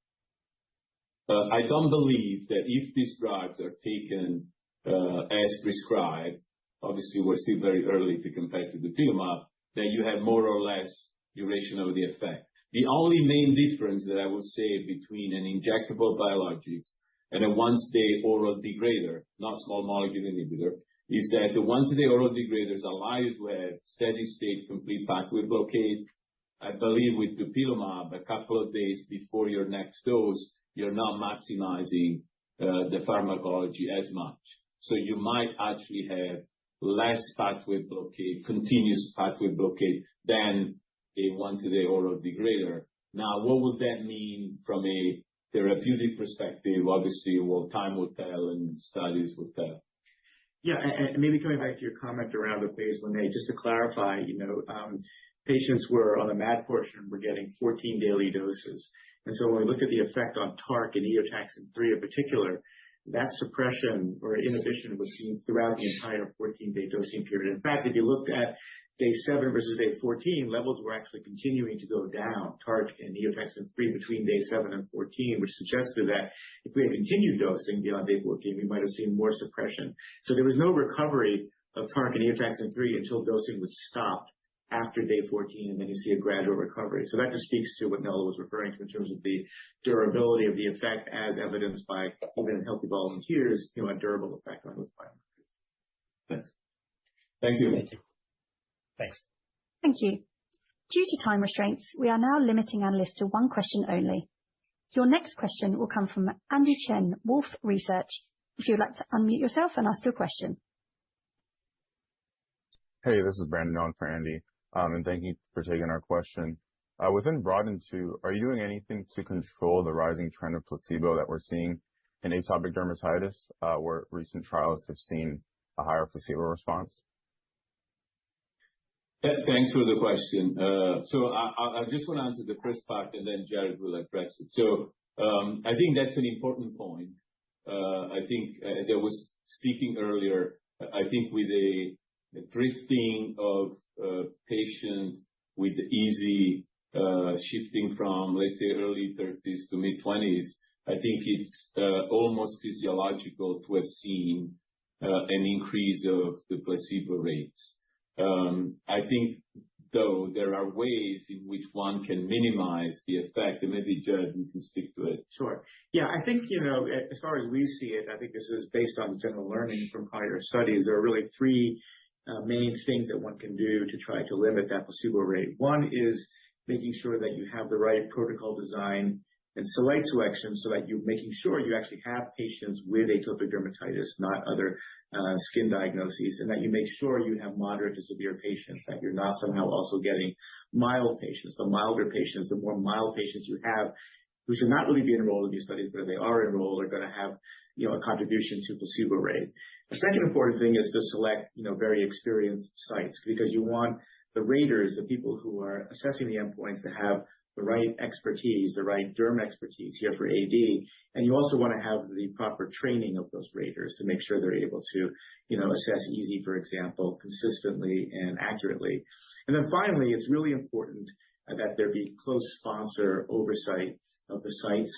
I don't believe that if these drugs are taken as prescribed, obviously we're still very early to compare to dupilumab, that you have more or less duration of the effect. The only main difference that I would say between an injectable biologics and a once-day oral degrader, not small molecule inhibitor, is that the once-a-day oral degraders allow you to have steady-state complete pathway blockade. I believe with dupilumab, a couple of days before your next dose, you're not maximizing the pharmacology as much. So you might actually have less pathway blockade, continuous pathway blockade, than a once-a-day oral degrader. Now, what would that mean from a therapeutic perspective? Obviously, time will tell and studies will tell. Yeah, and maybe coming back to your comment around the phase 1A, just to clarify, patients were on the MAD portion, were getting 14 daily doses. And so when we look at the effect on TARC and eotaxin-3 in particular, that suppression or inhibition was seen throughout the entire 14-day dosing period. In fact, if you looked at day 7 versus day 14, levels were actually continuing to go down, TARC and eotaxin-3 between day 7 and 14, which suggested that if we had continued dosing beyond day 14, we might have seen more suppression. So there was no recovery of TARC and eotaxin-3 until dosing was stopped after day 14, and then you see a gradual recovery. So that just speaks to what Nello was referring to in terms of the durability of the effect as evidenced by even in healthy volunteers, a durable effect on those biomarkers. Thanks. Thank you. Thank you. Thanks. Thank you. Due to time restraints, we are now limiting analysts to one question only. Your next question will come from Andy Chen, Wolfe Research. If you'd like to unmute yourself and ask your question. Hey, this is Brandon on for Andy, and thank you for taking our question. Within Broaden 2, are you doing anything to control the rising trend of placebo that we're seeing in atopic dermatitis, where recent trials have seen a higher placebo response? Thanks for the question. So I just want to answer the first part, and then Jared will address it. So I think that's an important point. I think, as I was speaking earlier, I think with a drifting of patients with easy shifting from, let's say, early 30s to mid-20s, I think it's almost physiological to have seen an increase of the placebo rates. I think though there are ways in which one can minimize the effect. And maybe Jared, you can speak to it. Sure. Yeah, I think, as far as we see it, I think this is based on general learning from prior studies. There are really three main things that one can do to try to limit that placebo rate. One is making sure that you have the right protocol design and site selection so that you're making sure you actually have patients with atopic dermatitis, not other skin diagnoses, and that you make sure you have moderate to severe patients, that you're not somehow also getting mild patients. The milder patients, the more mild patients you have, who should not really be enrolled in these studies, but if they are enrolled, are going to have, a contribution to placebo rate. The second important thing is to select, very experienced sites, because you want the raters, the people who are assessing the endpoints, to have the right expertise, the right derm expertise here for AD. And you also want to have the proper training of those raters to make sure they're able to, assess EASI, for example, consistently and accurately. And then finally, it's really important that there be close sponsor oversight of the sites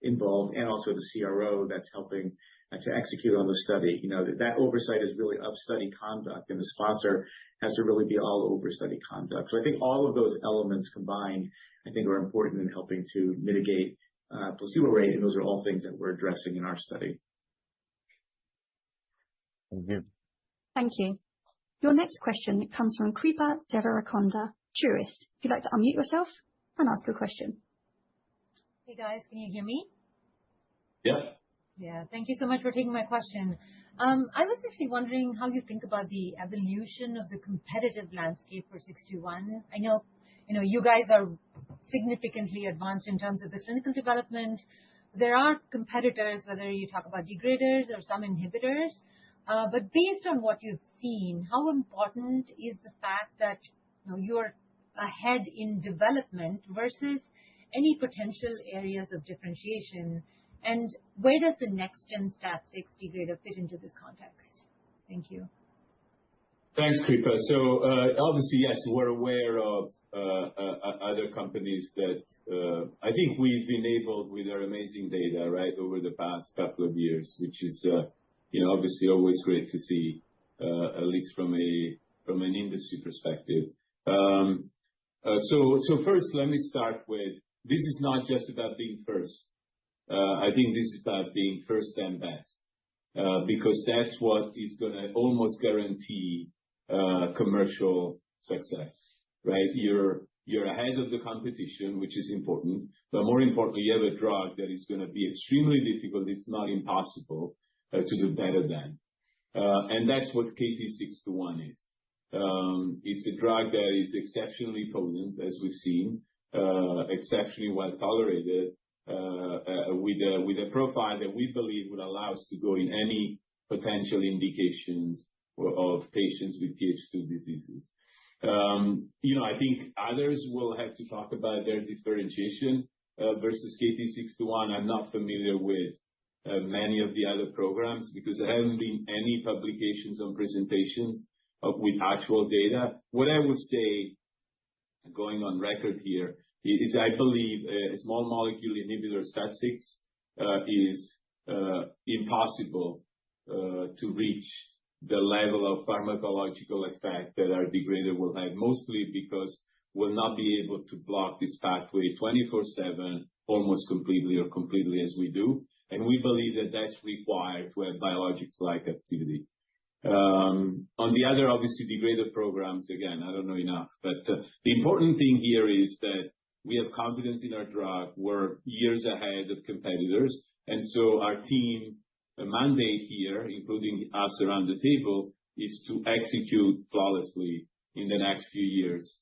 involved and also the CRO that's helping to execute on the study. That oversight is really of study conduct, and the sponsor has to really be all over study conduct. So I think all of those elements combined, I think, are important in helping to mitigate placebo rate, and those are all things that we're addressing in our study. Thank you. Thank you. Your next question comes from Kripa Devarakonda, Truist. If you'd like to unmute yourself and ask your question. Hey guys, can you hear me? Yep. Yeah, thank you so much for taking my question. I was actually wondering how you think about the evolution of the competitive landscape for 621. I know, you guys are significantly advanced in terms of the clinical development. There are competitors, whether you talk about degraders or some inhibitors. But based on what you've seen, how important is the fact that you're ahead in development versus any potential areas of differentiation? And where does the next-gen STAT6 degrader fit into this context? Thank you. Thanks, Kripa. So obviously, yes, we're aware of other companies that I think we've enabled with our amazing data, right, over the past couple of years, which is, obviously always great to see, at least from an industry perspective. So first, let me start with, this is not just about being first. I think this is about being first and best, because that's what is going to almost guarantee commercial success, right? You're ahead of the competition, which is important, but more importantly, you have a drug that is going to be extremely difficult, if not impossible, to do better than. And that's what KT-621 is. It's a drug that is exceptionally potent, as we've seen, exceptionally well tolerated, with a profile that we believe would allow us to go in any potential indications of patients with Th2 diseases. I think others will have to talk about their differentiation versus KT-621. I'm not familiar with many of the other programs because there haven't been any publications or presentations with actual data. What I would say, going on record here, is I believe a small molecule inhibitor STAT6 is impossible to reach the level of pharmacological effect that our degrader will have, mostly because we'll not be able to block this pathway 24/7 almost completely or completely as we do. And we believe that that's required to have biologics-like activity. On the other, obviously, degrader programs, again, I don't know enough, but the important thing here is that we have confidence in our drug. We're years ahead of competitors. And so our team, a mandate here, including us around the table, is to execute flawlessly in the next few years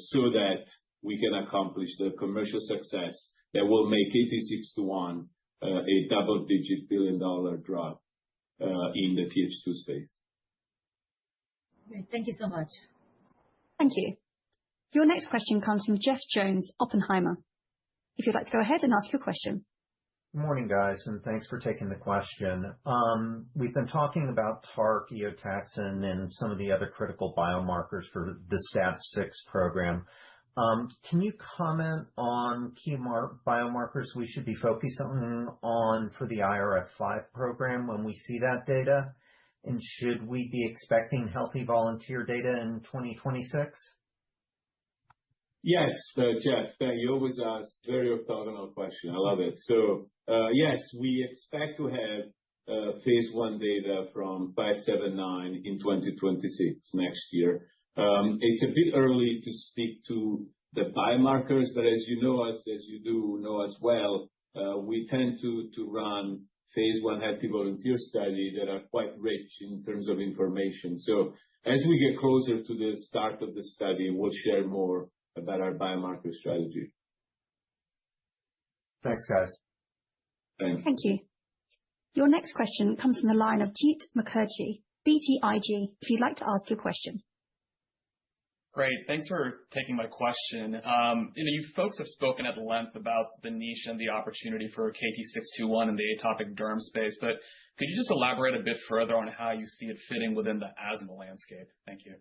so that we can accomplish the commercial success that will make KT-621 a double-digit billion-dollar drug in the Th2 space. Great. Thank you so much. Thank you. Your next question comes from Jeff Jones, Oppenheimer. If you'd like to go ahead and ask your question. Good morning, guys, and thanks for taking the question. We've been talking about TARC, eotaxin, and some of the other critical biomarkers for the STAT6 program. Can you comment on key biomarkers we should be focusing on for the IRF5 program when we see that data? And should we be expecting healthy volunteer data in 2026? Yes, Jeff, you always ask very orthogonal question. I love it. So, yes, we expect to have phase one data from 579 in 2026 next year. It's a bit early to speak to the biomarkers, but as you know us, as you do know us well, we tend to run phase one healthy volunteer study that are quite rich in terms of information. So as we get closer to the start of the study, we'll share more about our biomarker strategy. Thanks, guys. Thanks. Thank you. Your next question comes from the line of Jeet Mukherjee, BTIG, if you'd like to ask your question. Great. Thanks for taking my question. You folks have spoken at length about the niche and the opportunity for KT-621 in the atopic derm space, but could you just elaborate a bit further on how you see it fitting within the asthma landscape? Thank you.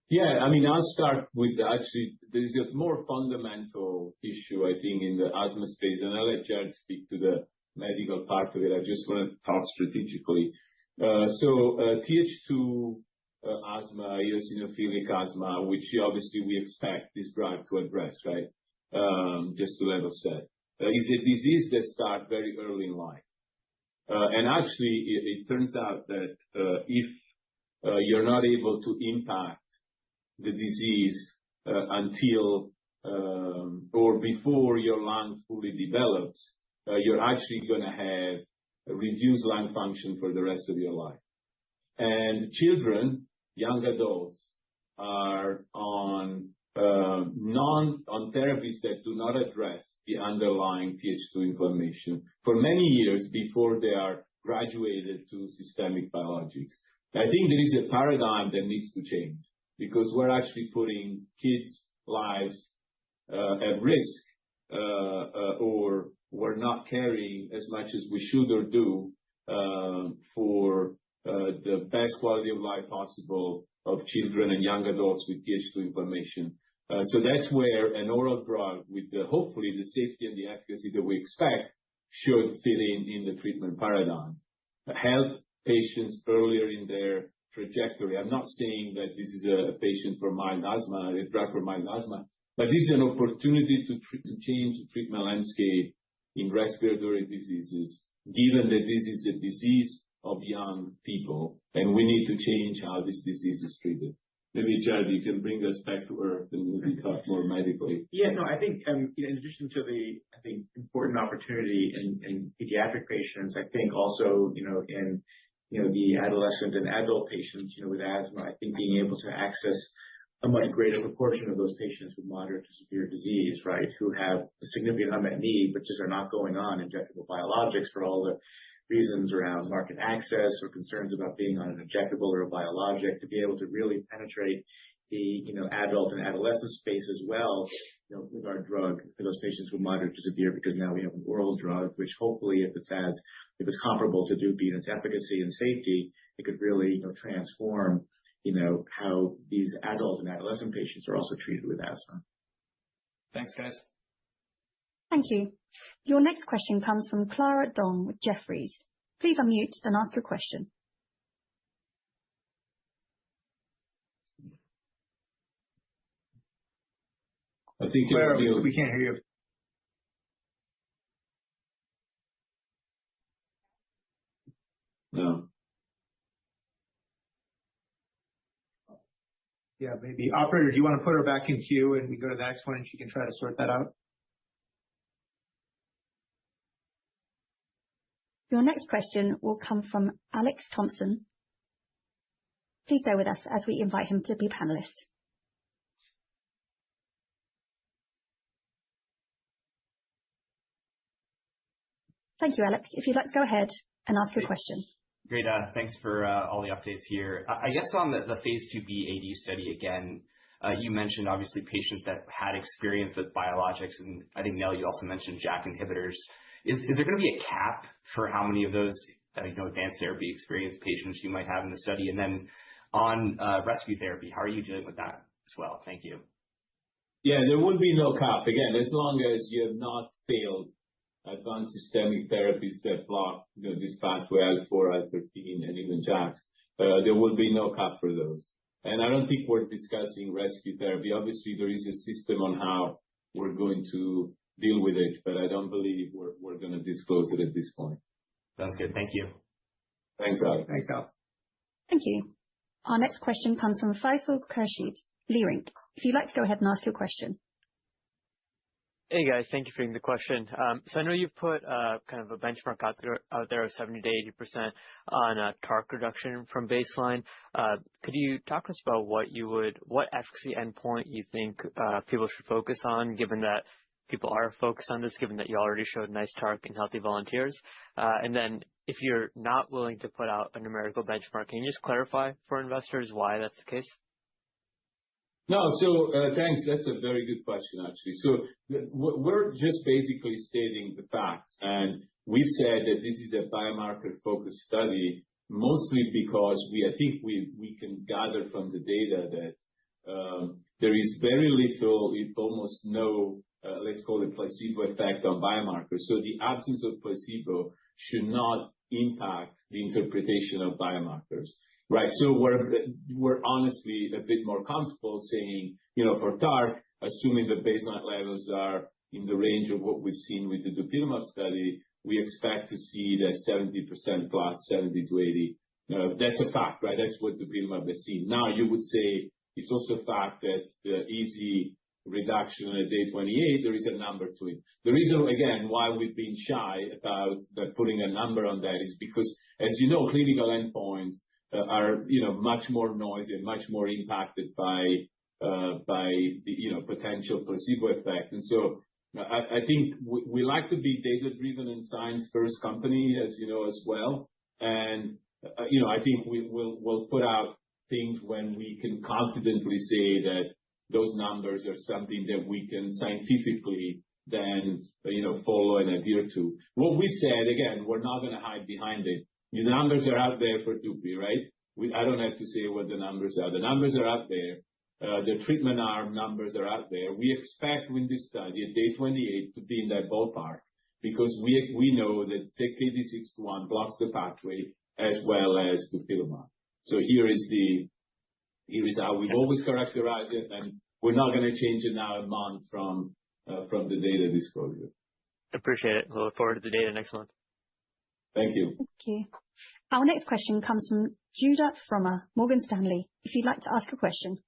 Yeah, I mean, I'll start with actually, there's a more fundamental issue, I think, in the asthma space, and I'll let Jared speak to the medical part of it. I just want to talk strategically. Th2 asthma, eosinophilic asthma, which obviously we expect this drug to address, right? Just to level set, is a disease that starts very early in life. And actually, it turns out that if you're not able to impact the disease until or before your lung fully develops, you're actually going to have reduced lung function for the rest of your life. And children, young adults, are on therapies that do not address the underlying Th2 inflammation for many years before they are graduated to systemic biologics. I think there is a paradigm that needs to change because we're actually putting kids' lives at risk, or we're not caring as much as we should or do for the best quality of life possible of children and young adults with Th2 inflammation. So that's where an oral drug with hopefully the safety and the efficacy that we expect should fit in the treatment paradigm. Help patients earlier in their trajectory. I'm not saying that this is a patient for mild asthma, a drug for mild asthma, but this is an opportunity to change the treatment landscape in respiratory diseases, given that this is a disease of young people, and we need to change how this disease is treated. Maybe, Jared, you can bring us back to earth and we can talk more medically. Yeah, no, I think in addition to the, important opportunity in pediatric patients, I think also, in the adolescent and adult patients, with asthma, I think being able to access a much greater proportion of those patients with moderate to severe disease, right, who have a significant unmet need, but just are not going on injectable biologics for all the reasons around market access or concerns about being on an injectable or a biologic, to be able to really penetrate the, adult and adolescent space as well, with our drug for those patients with moderate to severe, because now we have an oral drug, which hopefully, if it's comparable to Dupixent in its efficacy and safety, it could really, transform, how these adult and adolescent patients are also treated with asthma. Thanks, guys. Thank you. Your next question comes from Clara Dong with Jefferies. Please unmute and ask your question. I think Clara, we can't hear you. No. Yeah, maybe. Operator, do you want to put her back in queue and we go to the next one and she can try to sort that out? Your next question will come from Alex Thompson. Please bear with us as we invite him to be panelist. Thank you, Alex. If you'd like to go ahead and ask your question. Great. Thanks for all the updates here. I guess on the phase 2b AD study again, you mentioned obviously patients that had experience with biologics, and I think, Nell, you also mentioned JAK inhibitors. Is there going to be a cap for how many of those advanced therapy experienced patients you might have in the study? And then on rescue therapy, how are you dealing with that as well? Thank you. Yeah, there will be no cap. Again, as long as you have not failed advanced systemic therapies that block this pathway, IL-4, IL-13, and even JAKs, there will be no cap for those. And I don't think we're discussing rescue therapy. Obviously, there is a system on how we're going to deal with it, but I don't believe we're going to disclose it at this point. Sounds good. Thank you. Thanks, Alex. Thanks, Alex. Thank you. Our next question comes from Faisal Khurshid, Leerink. If you'd like to go ahead and ask your question. Hey guys, thank you for taking the question. So I know you've put kind of a benchmark out there of 70 to 80% on TARC reduction from baseline. Could you talk to us about what efficacy endpoint you think people should focus on, given that people are focused on this, given that you already showed nice TARC in healthy volunteers? And then if you're not willing to put out a numerical benchmark, can you just clarify for investors why that's the case? No, so thanks. That's a very good question, actually. So we're just basically stating the facts. And we've said that this is a biomarker-focused study, mostly because I think we can gather from the data that there is very little, if almost no, let's call it placebo effect on biomarkers. So the absence of placebo should not impact the interpretation of biomarkers. Right. So we're honestly a bit more comfortable saying, for TARC, assuming the baseline levels are in the range of what we've seen with the dupilumab study, we expect to see the 70% plus 70 to 80. That's a fact, right? That's what dupilumab has seen. Now, you would say it's also a fact that the easy reduction at day 28, there is a number to it. The reason, again, why we've been shy about putting a number on that is because, as you know, clinical endpoints are much more noisy and much more impacted by the potential placebo effect. And so I think we like to be data driven and science first company, as you know, as well. And I think we'll put out things when we can confidently say that those numbers are something that we can scientifically then follow and adhere to. What we said, again, we're not going to hide behind it. The numbers are out there for Dupi, right? I don't have to say what the numbers are. The numbers are out there. The treatment arm numbers are out there. We expect in this study at day 28 to be in that ballpark because we know that KT-621 blocks the pathway as well as dupilumab. So here is how we've always characterized it, and we're not going to change it now a month from the data disclosure. Appreciate it. We'll look forward to the data next month. Thank you. Thank you. Our next question comes from Judah Frommer, Morgan Stanley. If you'd like to ask a question.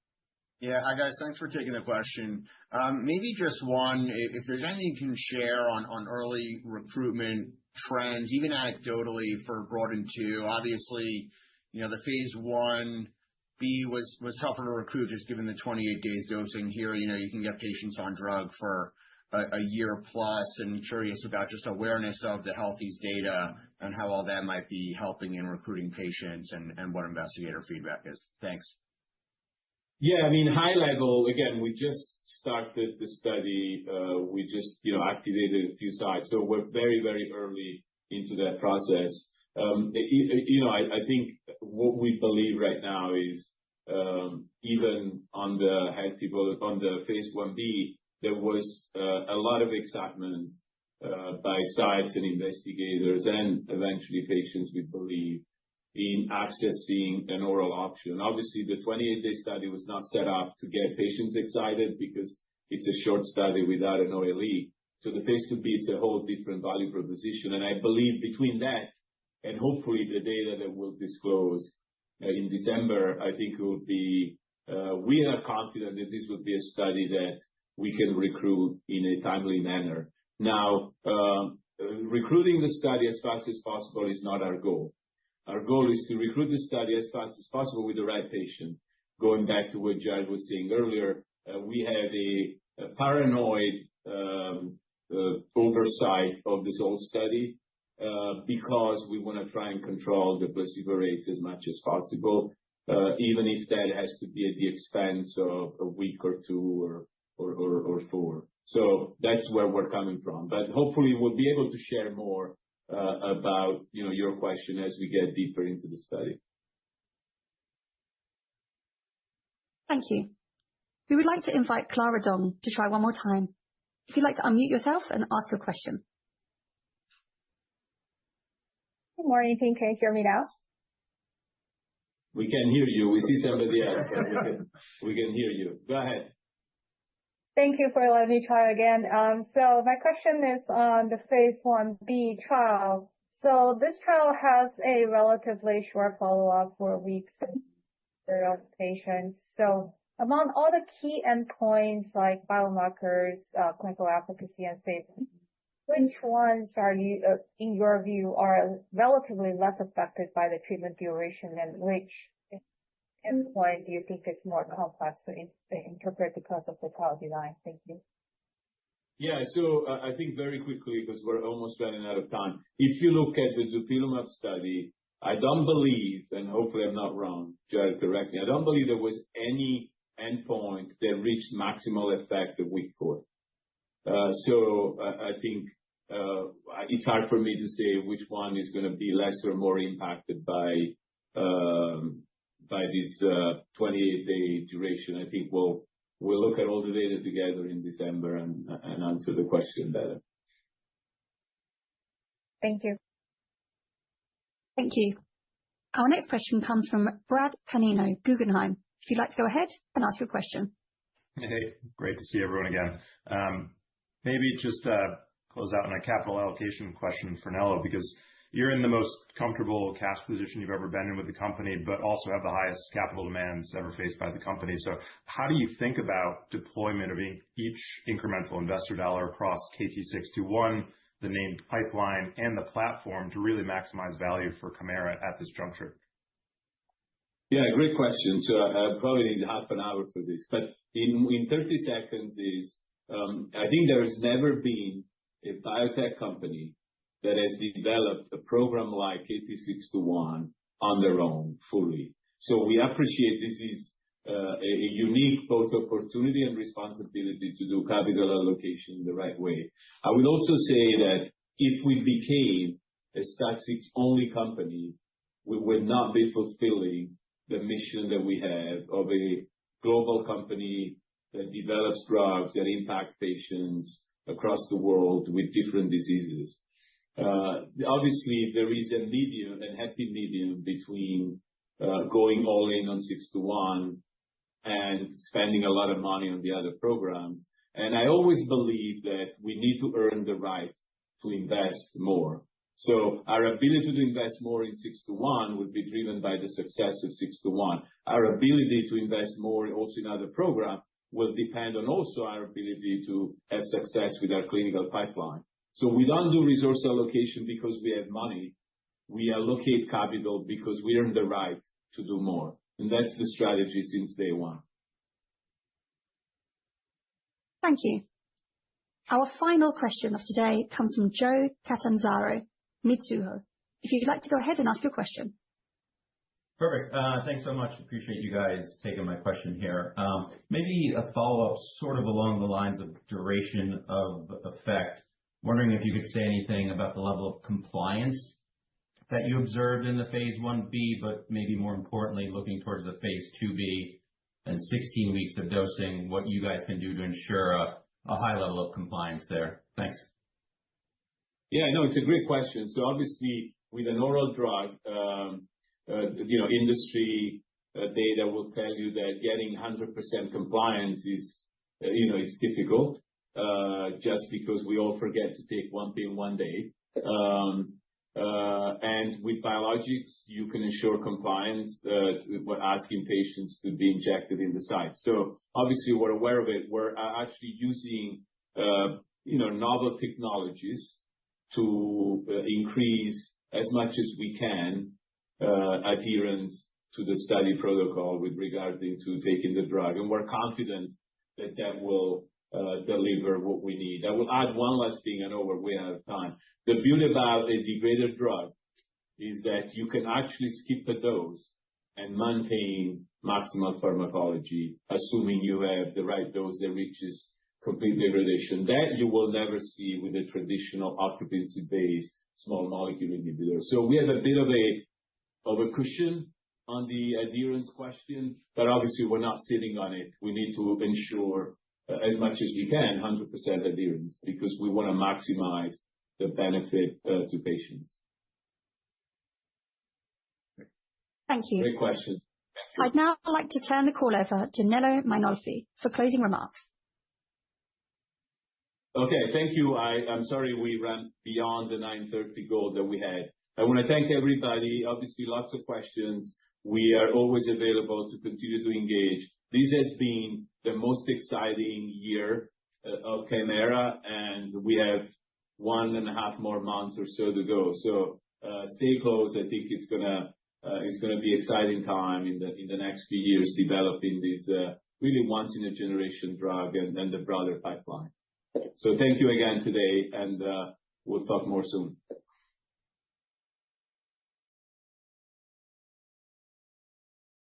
Yeah, hi guys. Thanks for taking the question. Maybe just one, if there's anything you can share on early recruitment trends, even anecdotally for Broaden 2. Obviously, the phase 1B was tougher to recruit just given the 28 days dosing. Here, you can get patients on drug for a year plus, and curious about just awareness of the Healthies data and how all that might be helping in recruiting patients and what investigator feedback is. Thanks. Yeah, I mean, high level, again, we just started the study. We just, activated a few sites. So we're very, very early into that process. I think what we believe right now is even on the phase 1B, there was a lot of excitement by sites and investigators and eventually patients, we believe, in accessing an oral option. Obviously, the 28-day study was not set up to get patients excited because it's a short study without an OLE. So the phase 2B, it's a whole different value proposition. And I believe between that and hopefully the data that we'll disclose in December, I think it will be, we are confident that this will be a study that we can recruit in a timely manner. Now, recruiting the study as fast as possible is not our goal. Our goal is to recruit the study as fast as possible with the right patient. Going back to what Jared was saying earlier, we have a paranoid oversight of this whole study because we want to try and control the placebo rates as much as possible, even if that has to be at the expense of a week or two or 4. So that's where we're coming from. But hopefully we'll be able to share more about your question as we get deeper into the study. Thank you. We would like to invite Clara Dong to try one more time. If you'd like to unmute yourself and ask your question. Good morning, team. Can you hear me now? We can hear you. We see somebody else, but we can hear you. Go ahead. Thank you for letting me try again. So my question is on the phase 1b trial. So this trial has a relatively short follow-up for weeks of patients. So among all the key endpoints like biomarkers, clinical efficacy, and safety, which ones are you, in your view, are relatively less affected by the treatment duration, and which endpoint do you think is more complex to interpret because of the trial design? Thank you. Yeah, so I think very quickly, because we're almost running out of time. If you look at the dupilumab study, I don't believe, and hopefully I'm not wrong, Jared, correct me, I don't believe there was any endpoint that reached maximal effect at week 4. So I think it's hard for me to say which one is going to be less or more impacted by this 28-day duration. I think we'll look at all the data together in December and answer the question better. Thank you. Thank you. Our next question comes from Brad Canino, Guggenheim. If you'd like to go ahead and ask your question. Hey, great to see everyone again. Maybe just close out on a capital allocation question for Nello, because you're in the most comfortable cash position you've ever been in with the company, but also have the highest capital demands ever faced by the company. So how do you think about deployment of each incremental investor dollar across KT-621, the named pipeline, and the platform to really maximize value for Kymera at this juncture? Yeah, great question. So I probably need half an hour for this, but in 30 seconds is, I think there has never been a biotech company that has developed a program like KT-621 on their own fully. So we appreciate this is a unique both opportunity and responsibility to do capital allocation the right way. I will also say that if we became a STAT6 only company, we would not be fulfilling the mission that we have of a global company that develops drugs that impact patients across the world with different diseases. Obviously, there is a medium, a happy medium between going all in on 621 and spending a lot of money on the other programs. And I always believe that we need to earn the right to invest more. So our ability to invest more in 621 would be driven by the success of 621. Our ability to invest more also in other programs will depend on also our ability to have success with our clinical pipeline. So we don't do resource allocation because we have money. We allocate capital because we earn the right to do more. And that's the strategy since day one. Thank you. Our final question of today comes from Joe Catanzaro, Mizuho. If you'd like to go ahead and ask your question. Perfect. Thanks so much. Appreciate you guys taking my question here. Maybe a follow-up sort of along the lines of duration of effect. Wondering if you could say anything about the level of compliance that you observed in the phase 1b, but maybe more importantly, looking towards the phase 2b and 16 weeks of dosing, what you guys can do to ensure a high level of compliance there. Thanks. Yeah, no, it's a great question. So obviously, with an oral drug, industry data will tell you that getting 100% compliance is, it's difficult, just because we all forget to take one pill one day. And with biologics, you can ensure compliance by asking patients to be injected in the site. So obviously, we're aware of it. We're actually using, novel technologies to increase as much as we can adherence to the study protocol with regard to taking the drug. And we're confident that that will deliver what we need. I will add one last thing. I know we're way out of time. The beauty about a degrader drug is that you can actually skip a dose and maintain maximal pharmacology, assuming you have the right dose that reaches complete degradation. That you will never see with a traditional occupancy-based small molecule inhibitor. So we have a bit of a cushion on the adherence question, but obviously we're not sitting on it. We need to ensure as much as we can 100% adherence because we want to maximize the benefit to patients. Thank you. Great question. I'd now like to turn the call over to Nello Mainolfi for closing remarks. Okay, thank you. I'm sorry we ran beyond the 9:30 goal that we had. I want to thank everybody. Obviously, lots of questions. We are always available to continue to engage. This has been the most exciting year of Kymera, and we have 1.5 more months or so to go. So stay close. I think it's gonna be exciting time in the next few years developing this really once in a generation drug and the broader pipeline. So thank you again today, and we'll talk more soon.